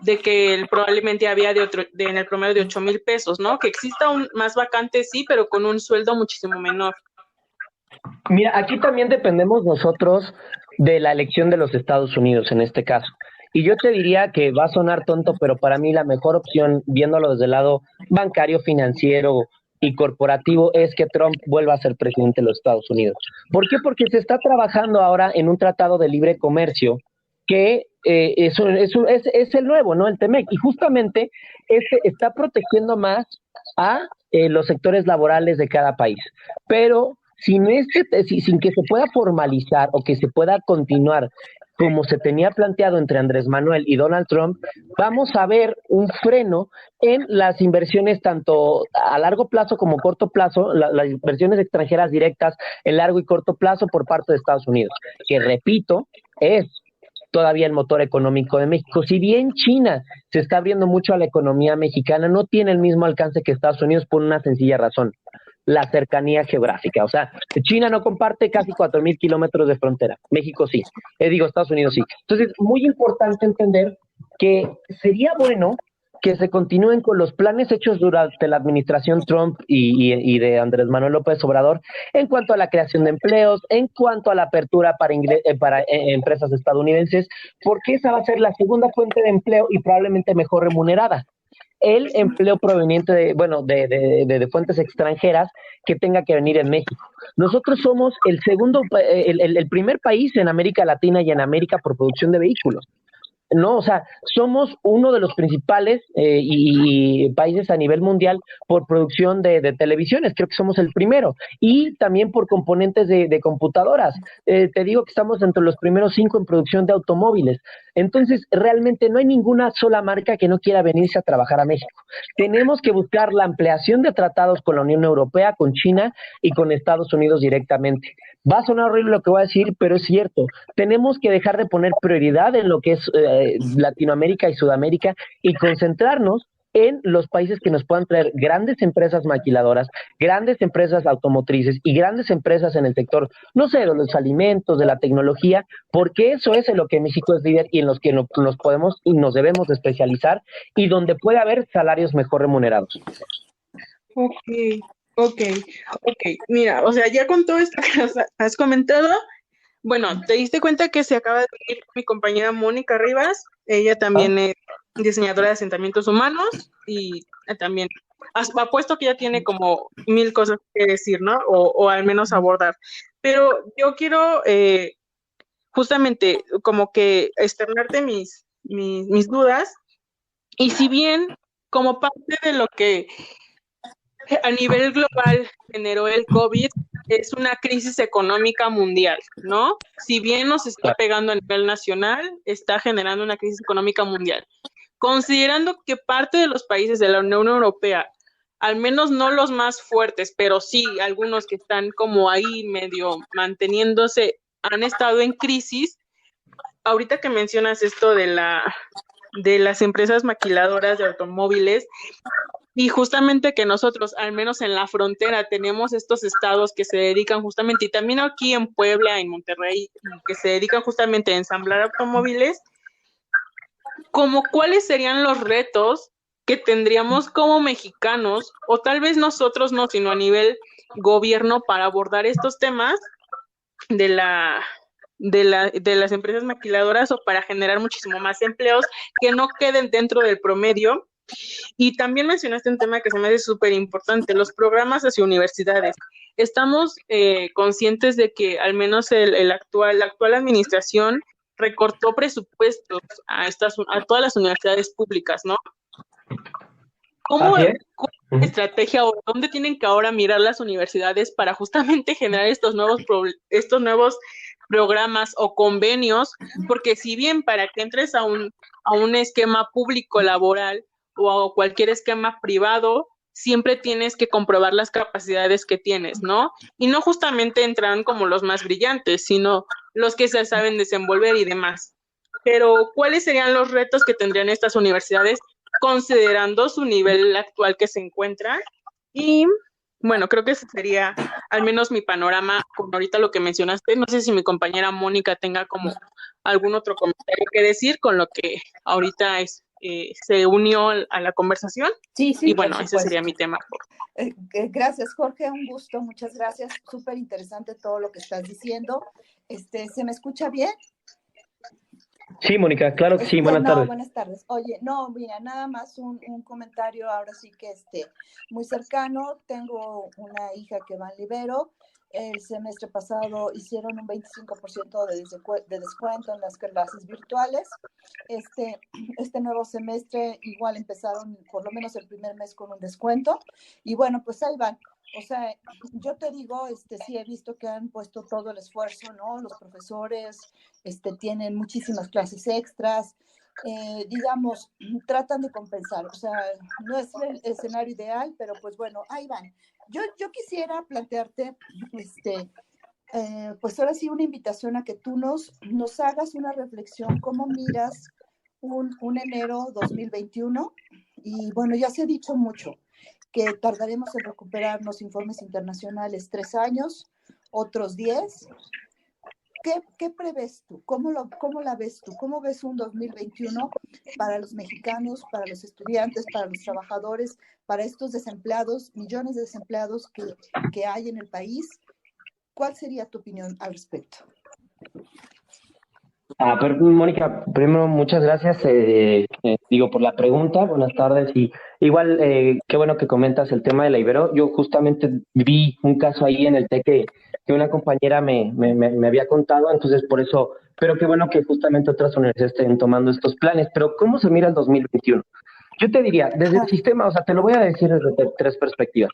de que probablemente había en el promedio de 8,000 pesos, ¿no? Que exista más vacantes, sí, pero con un sueldo muchísimo menor. Mira, aquí también dependemos nosotros de la elección de los Estados Unidos en este caso. Y yo te diría que va a sonar tonto, pero para mí la mejor opción, viéndolo desde el lado bancario, financiero y corporativo, es que Trump vuelva a ser presidente de los Estados Unidos. ¿Por qué? Porque se está trabajando ahora en un tratado de libre comercio que es el nuevo, ¿no? El TEMEC. Y justamente este está protegiendo más a los sectores laborales de cada país. Pero sin que se pueda formalizar o que se pueda continuar como se tenía planteado entre Andrés Manuel y Donald Trump, vamos a ver un freno en las inversiones tanto a largo plazo como corto plazo, las inversiones extranjeras directas en largo y corto plazo por parte de Estados Unidos, que repito, es todavía el motor económico de México. Si bien China se está abriendo mucho a la economía mexicana, no tiene el mismo alcance que Estados Unidos por una sencilla razón: la cercanía geográfica. O sea, China no comparte casi 4,000 kilómetros de frontera. México sí. Estados Unidos sí. Entonces, muy importante entender que sería bueno que se continúen con los planes hechos durante la administración Trump y de Andrés Manuel López Obrador en cuanto a la creación de empleos, en cuanto a la apertura para empresas estadounidenses, porque esa va a ser la segunda fuente de empleo y probablemente mejor remunerada. El empleo proveniente de fuentes extranjeras que tenga que venir en México. Nosotros somos el primer país en América Latina y en América por producción de vehículos. No, o sea, somos uno de los principales y países a nivel mundial por producción de televisiones, creo que somos el primero, y también por componentes de computadoras. Te digo que estamos entre los primeros 5 en producción de automóviles. Entonces, realmente no hay ninguna sola marca que no quiera venirse a trabajar a México. Tenemos que buscar la ampliación de tratados con la Unión Europea, con China y con Estados Unidos directamente. Va a sonar horrible lo que voy a decir, pero es cierto. Tenemos que dejar de poner prioridad en lo que es Latinoamérica y Sudamérica y concentrarnos en los países que nos puedan traer grandes empresas maquiladoras, grandes empresas automotrices y grandes empresas en el sector, no sé, de los alimentos, de la tecnología, porque eso es en lo que México es líder y en los que nos podemos y nos debemos de especializar y donde puede haber salarios mejor remunerados. Ok. Mira, o sea, ya con todo esto que has comentado, bueno, te diste cuenta que se acaba de ir mi compañera Mónica Rivas, ella también es diseñadora de asentamientos humanos y también apuesto que ya tiene como 1000 cosas que decir, ¿no? O al menos abordar. Pero yo quiero justamente como que externarte mis dudas, y si bien como parte de lo que a nivel global generó el COVID, es una crisis económica mundial, ¿no? Si bien nos está pegando a nivel nacional, está generando una crisis económica mundial. Considerando que parte de los países de la Unión Europea, al menos no los más fuertes, pero sí algunos que están como ahí medio manteniéndose, han estado en crisis. Ahorita que mencionas esto de las empresas maquiladoras de automóviles, y justamente que nosotros, al menos en la frontera, tenemos estos estados que se dedican justamente, y también aquí en Puebla, en Monterrey, que se dedican justamente a ensamblar automóviles, como cuáles serían los retos que tendríamos como mexicanos, o tal vez nosotros no, sino a nivel gobierno, para abordar estos temas de las empresas maquiladoras, o para generar muchísimo más empleos que no queden dentro del promedio. Y también mencionaste un tema que se me hace súper importante, los programas hacia universidades. Estamos conscientes de que al menos la actual administración recortó presupuestos a todas las universidades públicas, ¿no? ¿Cómo es la estrategia, o dónde tienen que ahora mirar las universidades para justamente generar estos nuevos programas o convenios? Porque si bien para que entres a un esquema público laboral o cualquier esquema privado, siempre tienes que comprobar las capacidades que tienes, ¿no? Y no justamente entran como los más brillantes, sino los que se saben desenvolver y demás. Pero, ¿cuáles serían los retos que tendrían estas universidades considerando su nivel actual que se encuentra? Y bueno, creo que ese sería al menos mi panorama con ahorita lo que mencionaste. No sé si mi compañera Mónica tenga como algún otro comentario que decir con lo que ahorita se unió a la conversación. Sí, y bueno, ese sería mi tema. Gracias, Jorge, un gusto, muchas gracias. Súper interesante todo lo que estás diciendo. ¿Se me escucha bien? Sí, Mónica, claro que sí, buenas No, tardes. buenas tardes. Oye, no, mira, nada más un comentario ahora sí que muy cercano. Tengo una hija que va en Libero. El semestre pasado hicieron un 25% de descuento en las clases virtuales. Este, este nuevo semestre igual empezaron por lo menos el primer mes con un descuento. Y bueno, pues ahí van. O sea, yo te digo, sí he visto que han puesto todo el esfuerzo, ¿no? Los profesores, tienen muchísimas clases extras, digamos, tratan de compensar, o sea, no es el escenario ideal, pero pues bueno, ahí van. Yo quisiera plantearte, pues ahora sí, una invitación a que tú nos hagas una reflexión, cómo miras un enero 2021. Y bueno, ya se ha dicho mucho que tardaremos en recuperarnos informes internacionales 3 años, otros 10. ¿Qué prevés tú? ¿Cómo la ves tú? ¿Cómo ves un 2021 para los mexicanos, para los estudiantes, para los trabajadores, para estos desempleados, millones de desempleados que hay en el país? ¿Cuál sería tu opinión al respecto? Pero, Mónica, primero muchas gracias, digo, por la pregunta. Buenas tardes y igual, qué bueno que comentas el tema de la Ibero. Yo justamente vi un caso ahí en el TEC que una compañera me había contado, entonces por eso, pero qué bueno que justamente otras universidades estén tomando estos planes. Pero ¿cómo se mira el 2021? Yo te diría, desde el Ajá. sistema, o sea, te lo voy a decir desde tres perspectivas.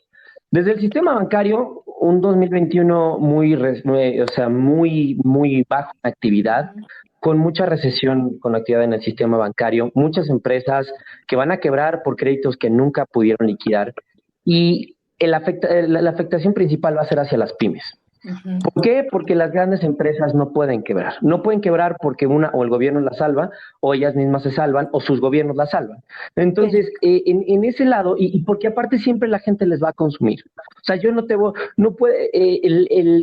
Desde el sistema bancario, un 2021 o sea, muy bajo en actividad, Uh-huh. con mucha recesión con actividad en el sistema bancario, muchas empresas que van a quebrar por créditos que nunca pudieron liquidar y la afectación principal va a ser hacia las pymes. Uh-huh. ¿Por qué? Porque las grandes empresas no pueden quebrar. No pueden quebrar porque una o el gobierno las salva, o ellas mismas se salvan, o sus gobiernos las salvan. Sí. Entonces, en ese lado, y porque aparte siempre la gente les va a consumir. O sea, yo no te voy, no puede,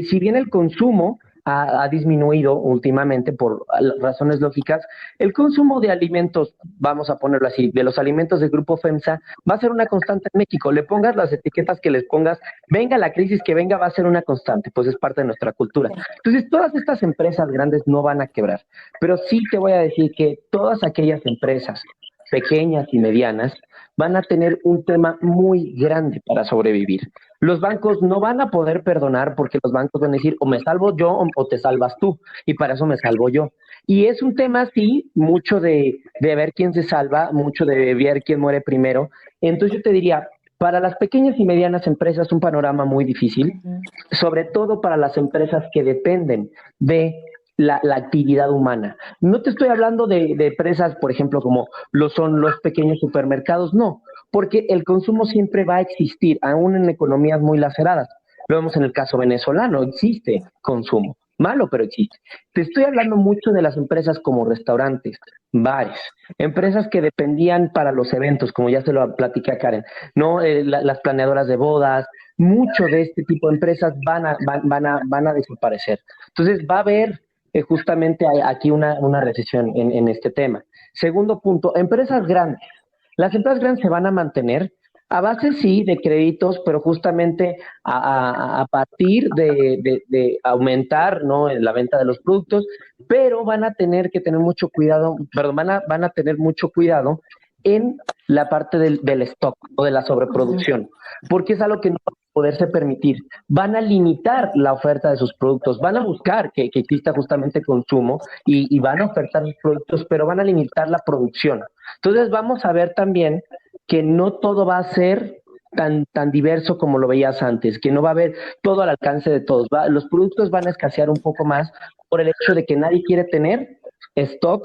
si bien el consumo ha disminuido últimamente por razones lógicas, el consumo de alimentos, vamos a ponerlo así, de los alimentos del grupo FEMSA, va a ser una constante en México. Le pongas las etiquetas que les pongas, venga la crisis que venga, va a ser una constante, pues es parte de nuestra cultura. Sí. Entonces, todas estas empresas grandes no van a quebrar, pero sí te voy a decir que todas aquellas empresas pequeñas y medianas van a tener un tema muy grande para sobrevivir. Los bancos no van a poder perdonar porque los bancos van a decir o me salvo yo o te salvas tú, y para eso me salvo yo. Y es un tema, sí, mucho de ver quién se salva, mucho de ver quién muere primero. Entonces yo te diría, para las pequeñas y medianas empresas un panorama muy difícil, Uh-huh. sobre todo para las empresas que dependen de la actividad humana. No te estoy hablando de empresas, por ejemplo, como lo son los pequeños supermercados, no, porque el consumo siempre va a existir, aún en economías muy laceradas. Lo vemos en el caso venezolano, existe consumo, malo, pero existe. Te estoy hablando mucho de las empresas como restaurantes, bares, empresas que dependían para los eventos, como ya se lo platiqué a Karen, no las planeadoras de bodas, mucho de este tipo de empresas van a desaparecer. Entonces va a haber justamente aquí una recesión en este tema. Segundo punto, empresas grandes. Las empresas grandes se van a mantener a base, sí, de créditos, pero justamente a partir de aumentar, ¿no?, la venta de los productos, pero van a tener que tener mucho cuidado, perdón, van a tener mucho cuidado en la parte del stock o de la Uh-huh. sobreproducción, porque es algo que no va a poderse permitir. Van a limitar la oferta de sus productos, van a buscar que exista justamente consumo y van a ofertar sus productos, pero van a limitar la producción. Entonces vamos a ver también que no todo va a ser tan diverso como lo veías antes, que no va a haber todo al alcance de todos. Los productos van a escasear un poco más por el hecho de que nadie quiere tener stock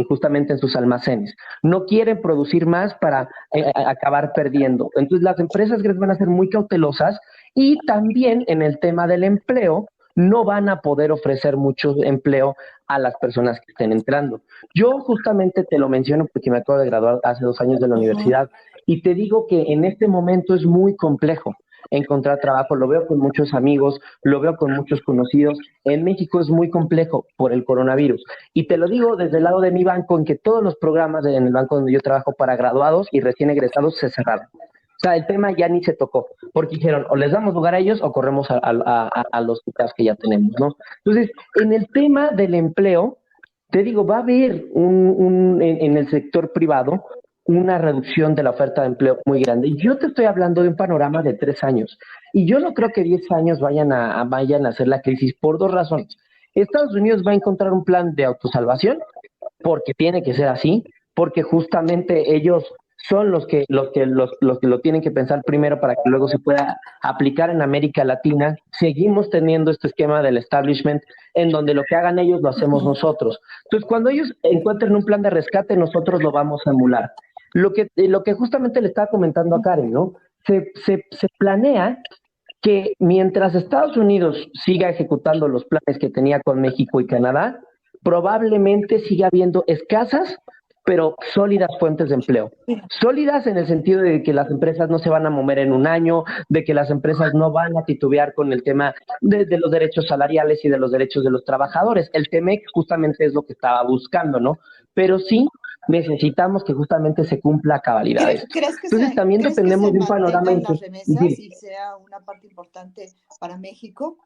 justamente en sus almacenes. No quieren producir más para acabar perdiendo. Entonces las empresas grandes van a ser muy cautelosas y también en el tema del empleo no van a poder ofrecer mucho empleo a las personas que estén entrando. Yo justamente te lo menciono porque me acabo de graduar hace 2 años de la Uh-huh. universidad y te digo que en este momento es muy complejo encontrar trabajo. Lo veo con muchos amigos, lo veo con muchos conocidos. En México es muy complejo por el coronavirus. Y te lo digo desde el lado de mi banco, en que todos los programas en el banco donde yo trabajo para graduados y recién egresados se cerraron. O sea, el tema ya ni se tocó, porque dijeron, o les damos lugar a ellos o corremos a los que ya tenemos, ¿no? Entonces, en el tema del empleo, te digo, va a haber en el sector privado una reducción de la oferta de empleo muy grande. Yo te estoy hablando de un panorama de 3 años. Y yo no creo que 10 años vayan a hacer la crisis por dos razones. Estados Unidos va a encontrar un plan de autosalvación porque tiene que ser así, porque justamente ellos son los que lo tienen que pensar primero para que luego se pueda aplicar en América Latina. Seguimos teniendo este esquema del establishment en donde lo que hagan ellos lo hacemos nosotros. Entonces, cuando ellos encuentren un plan de rescate, nosotros lo vamos a emular. Lo que justamente le estaba comentando a Karen, ¿no? Se planea que mientras Estados Unidos siga ejecutando los planes que tenía con México y Canadá, probablemente siga habiendo escasas pero sólidas fuentes de empleo. Sólidas en el sentido de que las empresas no se van a mover en un año, de que las empresas no van a titubear con el tema de los derechos salariales y de los derechos de los trabajadores. El TEMEC justamente es lo que estaba buscando, ¿no? Pero sí necesitamos que justamente se cumpla a cabalidad esto. Entonces también dependemos de un panorama... las remesas y sea una parte importante para México?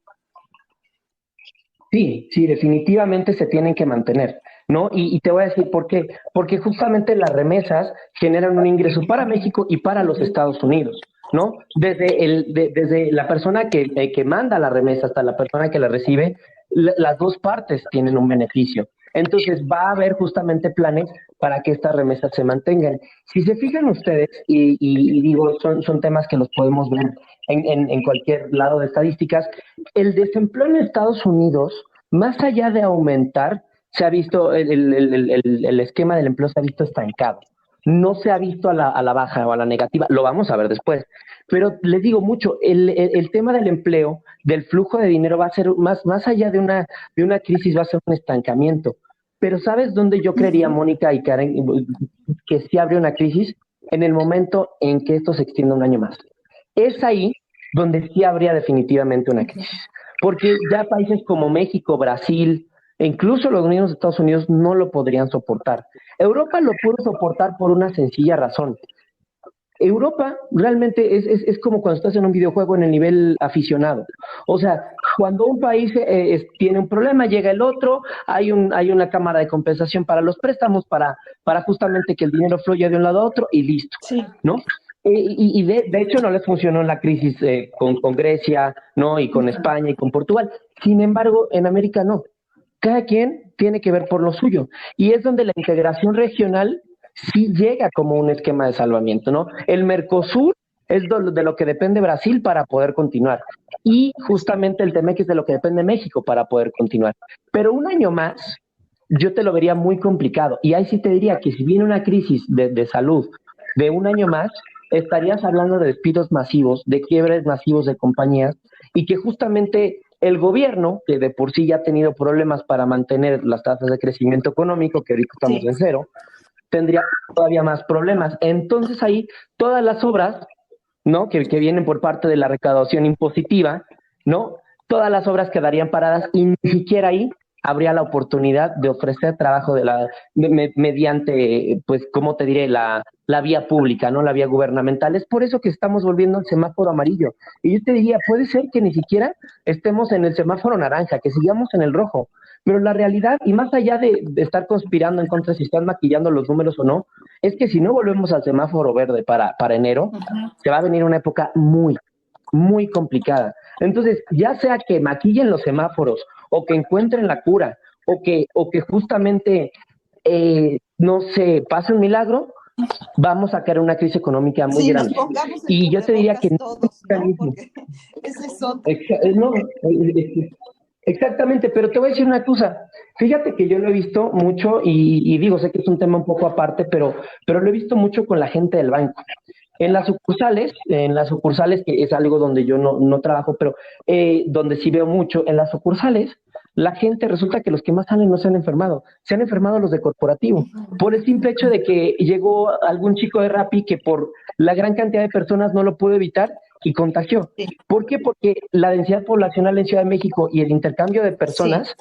Sí, definitivamente se tienen que mantener, ¿no? Y te voy a decir por qué. Porque justamente las remesas generan un ingreso para México y para los Estados Unidos, ¿no? Desde la persona que manda la remesa hasta la persona que la recibe, las dos partes tienen un beneficio. Entonces va a haber justamente planes para que estas remesas se mantengan. Si se fijan ustedes, y digo, son temas que los podemos ver en cualquier lado de estadísticas, el desempleo en Estados Unidos, más allá de aumentar, se ha visto, el esquema del empleo se ha visto estancado. No se ha visto a la baja o a la negativa, lo vamos a ver después. Pero les digo mucho, el tema del empleo, del flujo de dinero va a ser más allá de una crisis, va a ser un estancamiento. Pero ¿sabes dónde yo creería, Mónica y Karen, que sí habría una crisis? En el momento en que esto se extienda un año más. Es ahí donde sí habría definitivamente una crisis. Porque ya países como México, Brasil, e incluso los mismos Estados Unidos no lo podrían soportar. Europa lo pudo soportar por una sencilla razón. Europa realmente es como cuando estás en un videojuego en el nivel aficionado. O sea, cuando un país tiene un problema, llega el otro, hay una cámara de compensación para los préstamos, para justamente que el dinero fluya de un lado a otro y listo, sí, ¿no? Y de hecho no les funcionó la crisis con Grecia, ¿no? Y con España y con Portugal. Sin embargo, en América no. Cada quien tiene que ver por lo suyo. Y es donde la integración regional sí llega como un esquema de salvamiento, ¿no? El Mercosur es de lo que depende Brasil para poder continuar. Y justamente el TEMEC es de lo que depende México para poder continuar. Pero un año más, yo te lo vería muy complicado. Y ahí sí te diría que si viene una crisis de salud de un año más, estarías hablando de despidos masivos, de quiebres masivos de compañías, y que justamente el gobierno, que de por sí ya ha tenido problemas para mantener las tasas de crecimiento económico, que ahorita estamos en cero, tendría todavía más problemas. Entonces ahí todas las obras, ¿no? que vienen por parte de la recaudación impositiva, ¿no? Todas las obras quedarían paradas y ni siquiera ahí habría la oportunidad de ofrecer trabajo mediante, pues, ¿cómo te diré? La vía pública, ¿no? La vía gubernamental. Es por eso que estamos volviendo al semáforo amarillo. Y yo te diría, puede ser que ni siquiera estemos en el semáforo naranja, que sigamos en el rojo. Pero la realidad, y más allá de estar conspirando en contra si están maquillando los números o no, es que si no volvemos al semáforo verde para enero, se va a venir una época muy, muy complicada. Entonces, ya sea que maquillen los semáforos, o que encuentren la cura, o que justamente, no sé, pase un milagro, vamos a caer en una crisis económica muy grande. Y yo te diría que todos, ¿no? Porque ese es otro. Exactamente, pero te voy a decir una cosa. Fíjate que yo lo he visto mucho y digo, sé que es un tema un poco aparte, pero lo he visto mucho con la gente del banco. En las sucursales, que es algo donde yo no trabajo, pero donde sí veo mucho, en las sucursales, la gente resulta que los que más salen no se han enfermado los de corporativo, por el simple hecho de que llegó algún chico de Rappi que por la gran cantidad de personas no lo pudo evitar y contagió. ¿Por qué? Porque la densidad poblacional en Ciudad de México y el intercambio de personas,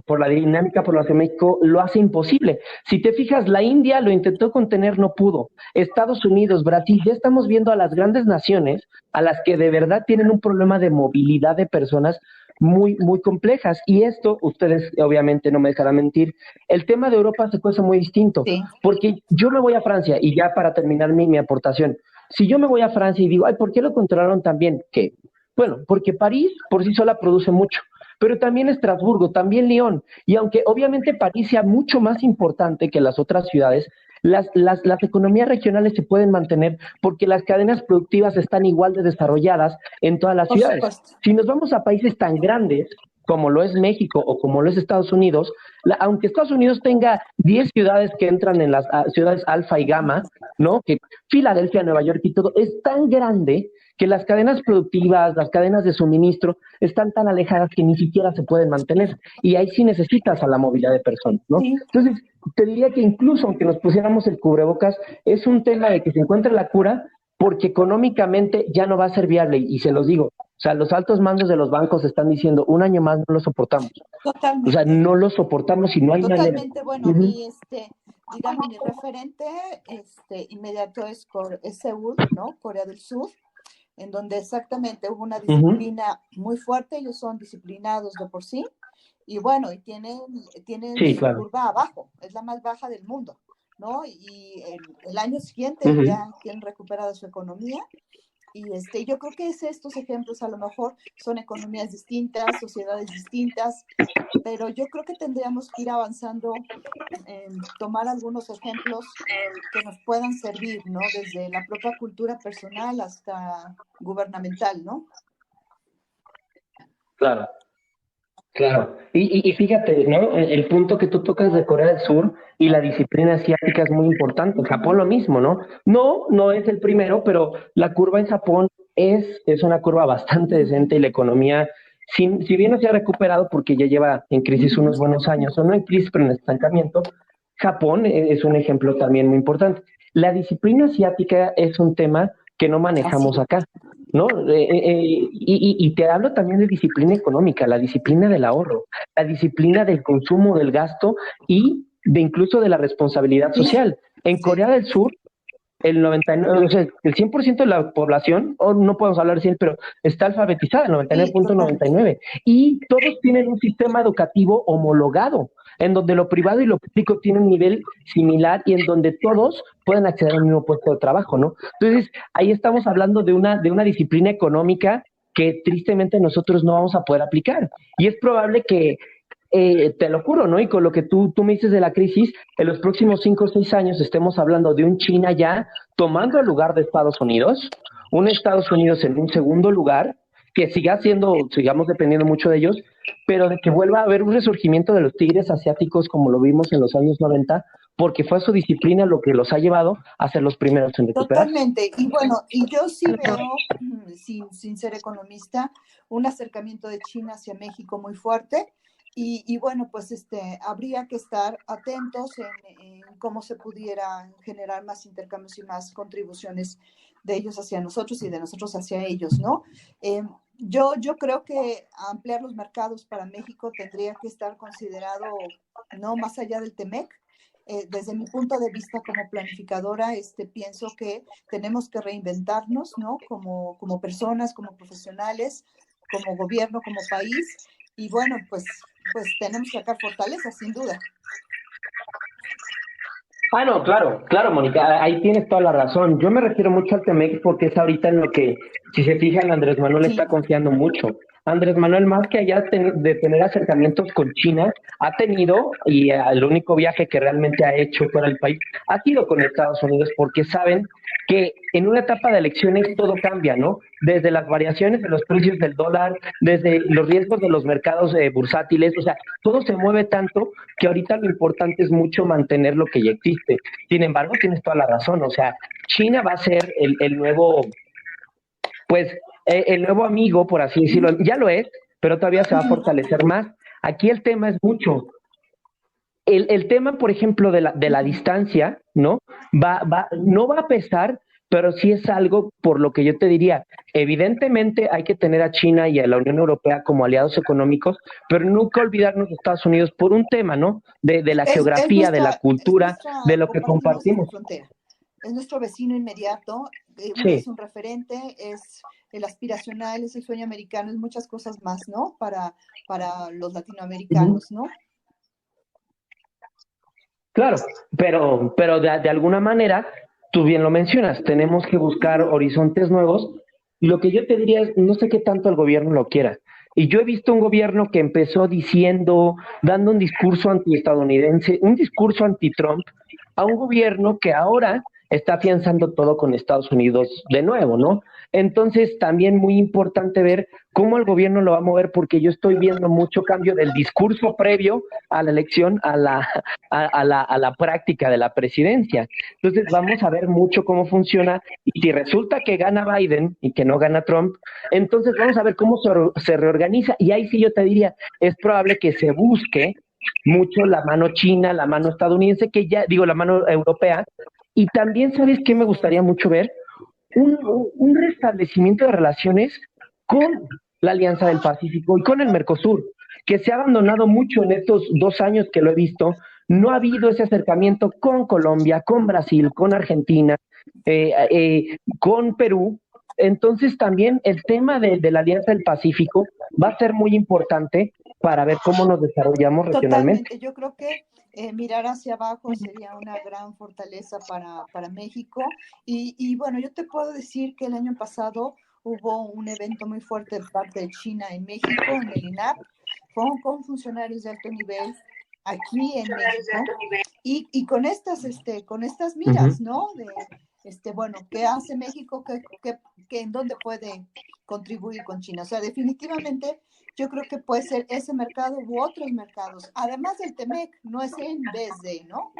por la dinámica población de México, lo hace imposible. Si te fijas, la India lo intentó contener, no pudo. Estados Unidos, Brasil, ya estamos viendo a las grandes naciones, a las que de verdad tienen un problema de movilidad de personas, muy, muy complejas. Y esto, ustedes obviamente no me dejarán mentir, el tema de Europa se cuesta muy distinto, Sí, porque yo me voy a Francia, y ya para terminar mi aportación, si yo me voy a Francia y digo, ay, ¿por qué lo controlaron tan bien? Que, bueno, porque París por sí sola produce mucho, pero también Estrasburgo, también Lyon, y aunque obviamente París sea mucho más importante que las otras ciudades, las economías regionales se pueden mantener porque las cadenas productivas están igual de desarrolladas en todas las por ciudades. supuesto. Si nos vamos a países tan grandes como lo es México o como lo es Estados Unidos, aunque Estados Unidos tenga 10 ciudades que entran en las ciudades alfa y gamma, ¿no? Que Filadelfia, Nueva York y todo, es tan grande que las cadenas productivas, las cadenas de suministro están tan alejadas que ni siquiera se pueden mantener. Y ahí sí necesitas a la movilidad de personas, ¿no? Sí, Entonces, te diría que incluso aunque nos pusiéramos el cubrebocas, es un tema de que se encuentre la cura, porque económicamente ya no va a ser viable. Y se los digo, o sea, los altos mandos de los bancos están diciendo, un año más no lo soportamos. O sea, totalmente. no lo soportamos y no hay manera. Totalmente, bueno, Uh-huh. mi digamos, mi referente inmediato es Seúl, ¿no? Corea del Sur, en donde exactamente hubo una Uh-huh. disciplina muy fuerte, ellos son disciplinados de por sí, y bueno, y tienen Sí, su claro. curva abajo, es la más baja del mundo, ¿no? Y el año siguiente Uh-huh. ya tienen recuperado su economía. Y yo creo que estos ejemplos a lo mejor son economías distintas, sociedades distintas, pero yo creo que tendríamos que ir avanzando en tomar algunos ejemplos que nos puedan servir, ¿no? Desde la propia cultura personal hasta gubernamental, ¿no? Claro. Claro, y fíjate, ¿no? El punto que tú tocas de Corea del Sur y la disciplina asiática es muy importante. En Japón lo mismo, ¿no? No, no es el primero, pero la curva en Japón es una curva bastante decente y la economía, si bien no se ha recuperado porque ya lleva en crisis unos buenos años, o no en crisis, pero en estancamiento, Japón es un ejemplo también muy importante. La disciplina asiática es un tema que no Así manejamos es. acá. ¿No? Y te hablo también de disciplina económica, la disciplina del ahorro, la disciplina del consumo, del gasto y de incluso de la responsabilidad Sí, social. En Corea del Sur, el 99, o sea, el 100% de la población, o no podemos hablar de 100, pero está alfabetizada, el sí, totalmente. 99.99. Y todos tienen un sistema educativo homologado, en donde lo privado y lo público tienen un nivel similar y en donde todos pueden acceder al mismo puesto de trabajo, ¿no? Entonces, ahí estamos hablando de una disciplina económica que tristemente nosotros no vamos a poder aplicar. Y es probable que te lo juro, ¿no? Y con lo que tú me dices de la crisis, en los próximos 5 o 6 años estemos hablando de un China ya tomando el lugar de Estados Unidos, un Estados Unidos en un segundo lugar, que sigamos dependiendo mucho de ellos, pero de que vuelva a haber un resurgimiento de los tigres asiáticos como lo vimos en los años 90, porque fue su disciplina lo que los ha llevado a ser los primeros en recuperarse. Totalmente. Y bueno, y yo sí veo, sin ser economista, un acercamiento de China hacia México muy fuerte. Y bueno, pues habría que estar atentos en cómo se pudiera generar más intercambios y más contribuciones de ellos hacia nosotros y de nosotros hacia ellos, ¿no? Yo creo que ampliar los mercados para México tendría que estar considerado no más allá del TEMEC. Desde mi punto de vista como planificadora, pienso que tenemos que reinventarnos, ¿no? Como personas, como profesionales, como gobierno, como país. Y bueno, pues tenemos que sacar fortaleza, sin duda. Ah, no, claro, claro, Mónica, ahí tienes toda la razón. Yo me refiero mucho al Temec porque es ahorita en lo que, si se fijan, Andrés Manuel Sí, está confiando mucho. Andrés Manuel, más que allá de tener acercamientos con China, ha tenido, y el único viaje que realmente ha hecho fuera del país, ha sido con Estados Unidos, porque saben que en una etapa de elecciones todo cambia, ¿no? Desde las variaciones de los precios del dólar, desde los riesgos de los mercados bursátiles, o sea, todo se mueve tanto que ahorita lo importante es mucho mantener lo que ya existe. Sin embargo, tienes toda la razón, o sea, China va a ser el nuevo, pues, el nuevo amigo, por así decirlo, ya lo es, pero todavía se va a fortalecer más. Aquí el tema es mucho. El tema, por ejemplo, de la distancia, ¿no? No va a pesar, pero sí es algo por lo que yo te diría, evidentemente hay que tener a China y a la Unión Europea como aliados económicos, pero nunca olvidarnos de Estados Unidos por un tema, ¿no? De la geografía, de la es cultura, nuestra, de lo que compartimos compartimos. frontera. Es nuestro vecino inmediato, es Sí, un referente, es el aspiracional, es el sueño americano, es muchas cosas más, ¿no? Para los latinoamericanos, ¿no? Claro, pero de alguna manera, tú bien lo mencionas, tenemos que buscar horizontes nuevos. Y lo que yo te diría es, no sé qué tanto el gobierno lo quiera. Y yo he visto un gobierno que empezó diciendo, dando un discurso antiestadounidense, un discurso anti-Trump, a un gobierno que ahora está afianzando todo con Estados Unidos de nuevo, ¿no? Entonces, también muy importante ver cómo el gobierno lo va a mover, porque yo estoy viendo mucho cambio del discurso previo a la elección a la práctica de la presidencia. Entonces vamos a ver mucho cómo funciona y si resulta que gana Biden y que no gana Trump, entonces vamos a ver cómo se reorganiza y ahí sí yo te diría, es probable que se busque mucho la mano china, la mano estadounidense, que ya digo, la mano europea, y también sabes qué me gustaría mucho ver, un restablecimiento de relaciones con la Alianza del Pacífico y con el Mercosur, que se ha abandonado mucho en estos 2 años que lo he visto. No ha habido ese acercamiento con Colombia, con Brasil, con Argentina, con Perú. Entonces también el tema de la Alianza del Pacífico va a ser muy importante para ver cómo nos desarrollamos regionalmente. Totalmente, yo creo que mirar hacia abajo sería una gran fortaleza para México. Y bueno, yo te puedo decir que el año pasado hubo un evento muy fuerte de parte de China en México, en el INAP, con funcionarios de alto nivel aquí en México, y con estas miras, ¿no? Bueno, ¿qué hace México? ¿En dónde puede contribuir con China? O sea, definitivamente yo creo que puede ser ese mercado u otros mercados, además del TEMEC, no es en vez de, ¿no?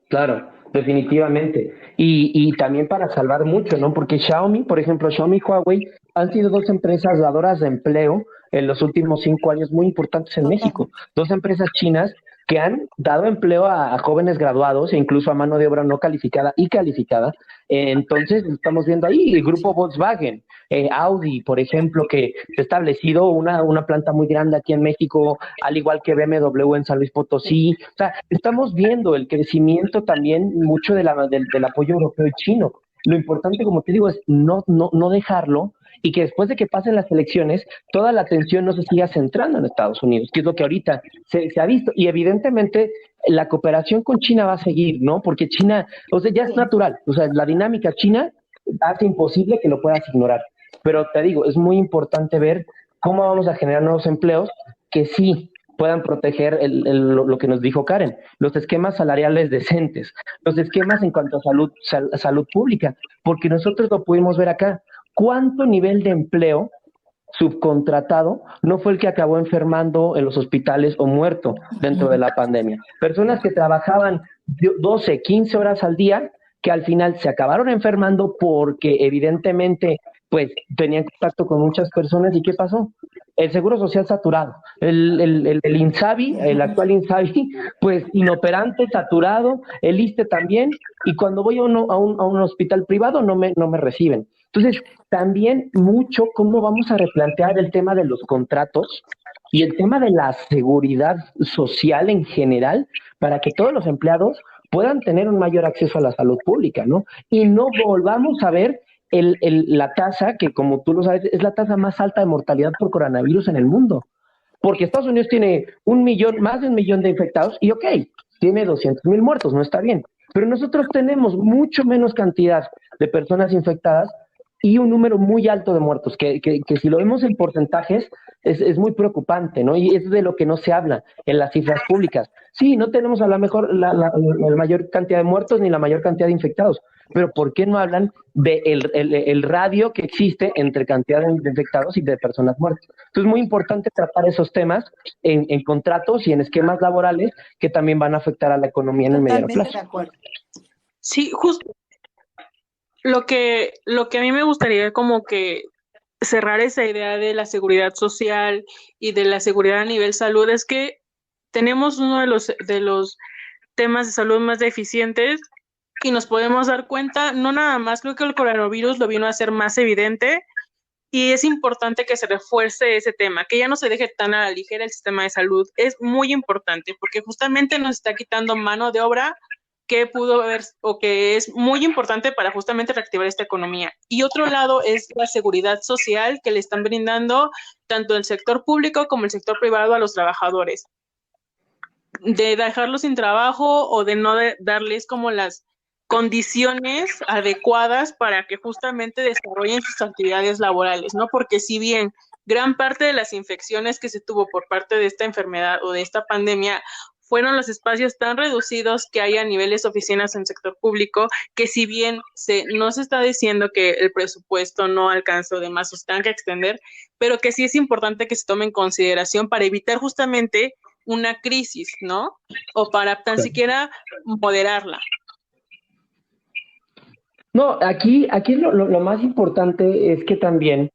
Claro, definitivamente. Y también para salvar mucho, ¿no? Porque Xiaomi, por ejemplo, Xiaomi y Huawei han sido dos empresas dadoras de empleo en los últimos 5 años muy importantes en México. Totalmente. Dos empresas chinas que han dado empleo a jóvenes graduados e incluso a mano de obra no calificada y calificada. Entonces, estamos viendo ahí el grupo Volkswagen, Audi, por ejemplo, que se ha establecido una planta muy grande aquí en México, al igual que BMW en San Luis Potosí. O sea, estamos viendo el crecimiento también mucho del apoyo europeo y chino. Lo importante, como te digo, es no dejarlo y que después de que pasen las elecciones, toda la atención no se siga centrando en Estados Unidos, que es lo que ahorita se ha visto. Y evidentemente la cooperación con China va a seguir, ¿no? Porque China, o sea, ya es natural, o sea, la dinámica china hace imposible que lo puedas ignorar. Pero te digo, es muy importante ver cómo vamos a generar nuevos empleos que sí puedan proteger lo que nos dijo Karen, los esquemas salariales decentes, los esquemas en cuanto a salud pública, porque nosotros lo pudimos ver acá. ¿Cuánto nivel de empleo subcontratado no fue el que acabó enfermando en los hospitales o muerto dentro de la pandemia? Personas que trabajaban 12, 15 horas al día, que al final se acabaron enfermando porque evidentemente pues tenían contacto con muchas personas. ¿Y qué pasó? El Seguro Social saturado, el INSABI, el actual INSABI, pues inoperante, saturado, el ISSSTE también, y cuando voy a un hospital privado no me reciben. Entonces, también mucho cómo vamos a replantear el tema de los contratos y el tema de la seguridad social en general para que todos los empleados puedan tener un mayor acceso a la salud pública, ¿no? Y no volvamos a ver la tasa, que como tú lo sabes, es la tasa más alta de mortalidad por coronavirus en el mundo. Porque Estados Unidos tiene más de 1 millón de infectados y tiene 200,000 muertos, no está bien. Pero nosotros tenemos mucho menos cantidad de personas infectadas y un número muy alto de muertos, que si lo vemos en porcentajes es muy preocupante, ¿no? Y es de lo que no se habla en las cifras públicas. Sí, no tenemos a lo mejor la mayor cantidad de muertos ni la mayor cantidad de infectados, pero ¿por qué no hablan de el radio que existe entre cantidad de infectados y de personas muertas? Entonces es muy importante tratar esos temas en contratos y en esquemas laborales que también van a afectar a la economía en el mediano plazo. Totalmente de acuerdo. Sí, justo lo que a mí me gustaría como que cerrar esa idea de la seguridad social y de la seguridad a nivel salud es que tenemos uno de los temas de salud más deficientes y nos podemos dar cuenta, no nada más, creo que el coronavirus lo vino a hacer más evidente y es importante que se refuerce ese tema, que ya no se deje tan a la ligera el sistema de salud, es muy importante porque justamente nos está quitando mano de obra que pudo haber o que es muy importante para justamente reactivar esta economía. Y otro lado es la seguridad social que le están brindando tanto el sector público como el sector privado a los trabajadores. De dejarlos sin trabajo o de no darles como las condiciones adecuadas para que justamente desarrollen sus actividades laborales, ¿no? Porque si bien gran parte de las infecciones que se tuvo por parte de esta enfermedad o de esta pandemia fueron los espacios tan reducidos que hay a niveles oficinas en el sector público, que si bien no se está diciendo que el presupuesto no alcanza o demás, o se tenga que extender, pero que sí es importante que se tome en consideración para evitar justamente una crisis, ¿no? O para tan siquiera moderarla. No, aquí lo más importante es que también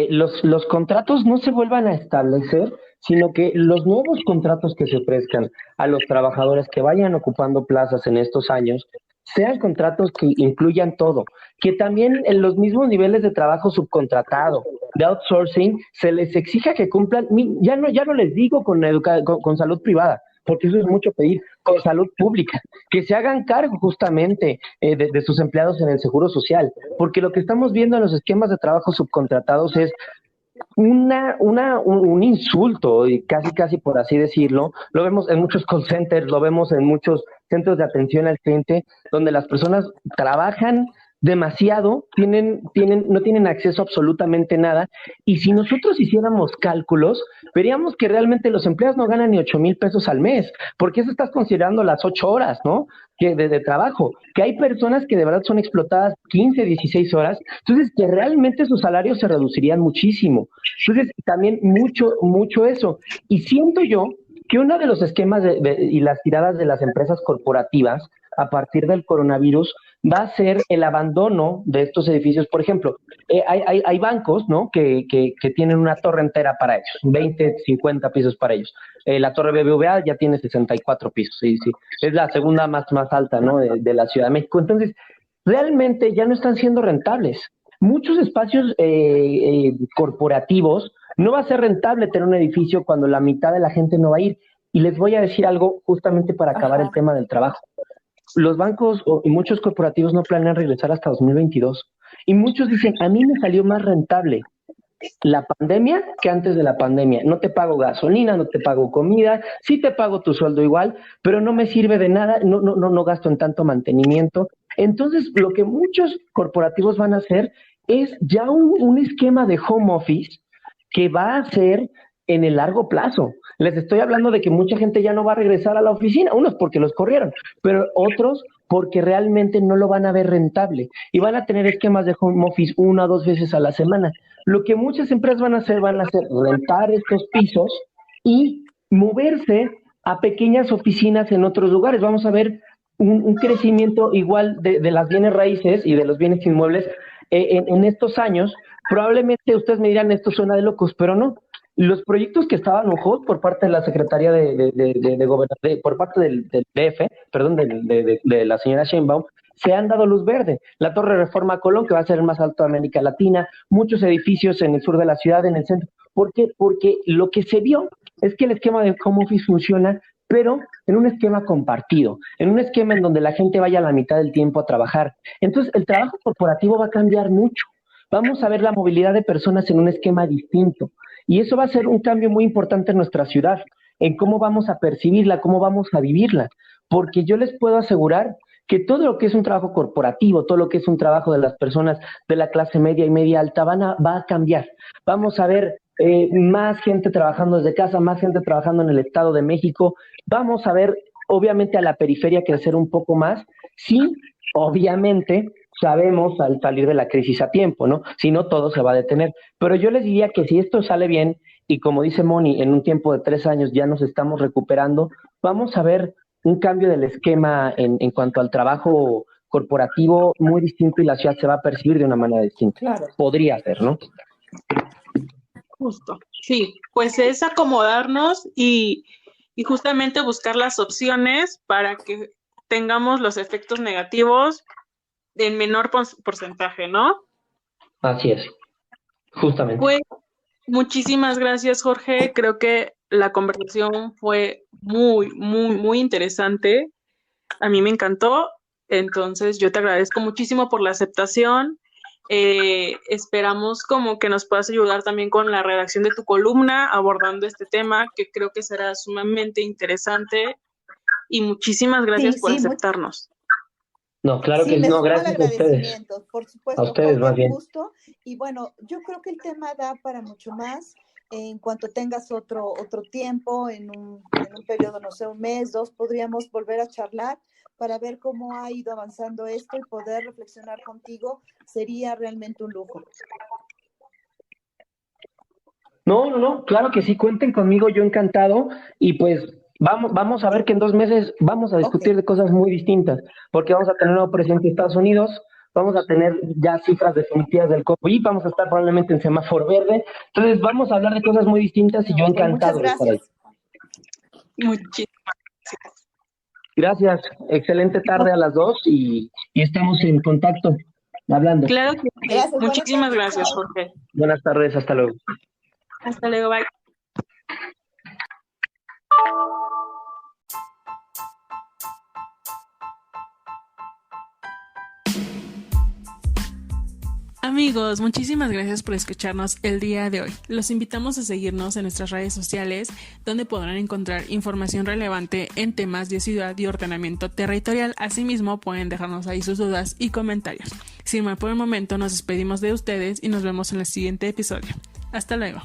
los contratos no se vuelvan a establecer, sino que los nuevos contratos que se ofrezcan a los trabajadores que vayan ocupando plazas en estos años sean contratos que incluyan todo, que también en los mismos niveles de trabajo subcontratado, de outsourcing, se les exija que cumplan, ya no les digo con salud privada, porque eso es mucho pedir, con salud pública, que se hagan cargo justamente de sus empleados en el seguro social, porque lo que estamos viendo en los esquemas de trabajo subcontratados es un insulto, y casi por así decirlo. Lo vemos en muchos call centers, lo vemos en muchos centros de atención al cliente, donde las personas trabajan demasiado, no tienen acceso a absolutamente nada, y si nosotros hiciéramos cálculos, veríamos que realmente los empleados no ganan ni 8,000 pesos al mes, porque eso estás considerando las 8 horas, ¿no? De trabajo, que hay personas que de verdad son explotadas 15, 16 horas, entonces que realmente sus salarios se reducirían muchísimo. Entonces, también mucho eso. Y siento yo que uno de los esquemas y las tiradas de las empresas corporativas a partir del coronavirus va a ser el abandono de estos edificios. Por ejemplo, hay bancos, ¿no? que tienen una torre entera para ellos, 20, 50 pisos para ellos. La torre BBVA ya tiene 64 pisos, sí. Es la segunda más alta, ¿no? de la Ciudad de México. Entonces, realmente ya no están siendo rentables. Muchos espacios corporativos no va a ser rentable tener un edificio cuando la mitad de la gente no va a ir. Y les voy a decir algo justamente para acabar el tema del trabajo. Los bancos y muchos corporativos no planean regresar hasta 2022. Y muchos dicen, a mí me salió más rentable la pandemia que antes de la pandemia. No te pago gasolina, no te pago comida, sí te pago tu sueldo igual, pero no me sirve de nada, no gasto en tanto mantenimiento. Entonces, lo que muchos corporativos van a hacer es ya un esquema de home office que va a ser en el largo plazo. Les estoy hablando de que mucha gente ya no va a regresar a la oficina, unos porque los corrieron, pero otros porque realmente no lo van a ver rentable y van a tener esquemas de home office 1 o 2 veces a la semana. Lo que muchas empresas van a hacer rentar estos pisos y moverse a pequeñas oficinas en otros lugares. Vamos a ver un crecimiento igual de las bienes raíces y de los bienes inmuebles en estos años. Probablemente ustedes me dirán, esto suena de locos, pero no. Los proyectos que estaban en hold por parte de la Secretaría de Gobernación, por parte del DF, perdón, de la señora Sheinbaum, se han dado luz verde. La Torre Reforma Colón, que va a ser el más alto de América Latina, muchos edificios en el sur de la ciudad, en el centro. ¿Por qué? Porque lo que se vio es que el esquema de home office funciona, pero en un esquema compartido, en un esquema en donde la gente vaya a la mitad del tiempo a trabajar. Entonces, el trabajo corporativo va a cambiar mucho. Vamos a ver la movilidad de personas en un esquema distinto. Y eso va a ser un cambio muy importante en nuestra ciudad, en cómo vamos a percibirla, cómo vamos a vivirla. Porque yo les puedo asegurar que todo lo que es un trabajo corporativo, todo lo que es un trabajo de las personas de la clase media y media alta va a cambiar. Vamos a ver más gente trabajando desde casa, más gente trabajando en el Estado de México. Vamos a ver, obviamente, a la periferia crecer un poco más. Sí, obviamente, sabemos al salir de la crisis a tiempo, ¿no? Si no, todo se va a detener. Pero yo les diría que si esto sale bien, y como dice Moni, en un tiempo de 3 años ya nos estamos recuperando, vamos a ver un cambio del esquema en cuanto al trabajo corporativo muy distinto y la ciudad se va a percibir de una manera distinta. Claro. Podría ser, ¿no? Justo, sí, pues es acomodarnos y justamente buscar las opciones para que tengamos los efectos negativos en menor porcentaje, ¿no? Así es, justamente. Pues muchísimas gracias, Jorge. Creo que la conversación fue muy interesante. A mí me encantó, entonces yo te agradezco muchísimo por la aceptación. Esperamos como que nos puedas ayudar también con la redacción de tu columna abordando este tema, que creo que será sumamente interesante, y muchísimas gracias por aceptarnos. No, claro que no, gracias a ustedes. Por supuesto, a ustedes más bien. Gusto. Y bueno, yo creo que el tema da para mucho más. En cuanto tengas otro tiempo, en un periodo, no sé, un mes, 2, podríamos volver a charlar para ver cómo ha ido avanzando esto y poder reflexionar contigo. Sería realmente un lujo. No, claro que sí, cuenten conmigo, yo encantado, y pues vamos a ver que en 2 meses vamos a discutir de cosas muy distintas, porque vamos a tener un nuevo presidente de Estados Unidos, vamos a tener ya cifras definitivas del COVID, vamos a estar probablemente en semáforo verde, entonces vamos a hablar de cosas muy distintas y yo encantado de estar ahí. Muchísimas gracias. Gracias, excelente tarde a las 2 y estamos en contacto, hablando. Claro que sí. Gracias, muchísimas gracias, Jorge. Buenas tardes, hasta luego. Hasta luego, bye. Amigos, muchísimas gracias por escucharnos el día de hoy. Los invitamos a seguirnos en nuestras redes sociales, donde podrán encontrar información relevante en temas de ciudad y ordenamiento territorial. Asimismo, pueden dejarnos ahí sus dudas y comentarios. Sin más por el momento, nos despedimos de ustedes y nos vemos en el siguiente episodio. Hasta luego.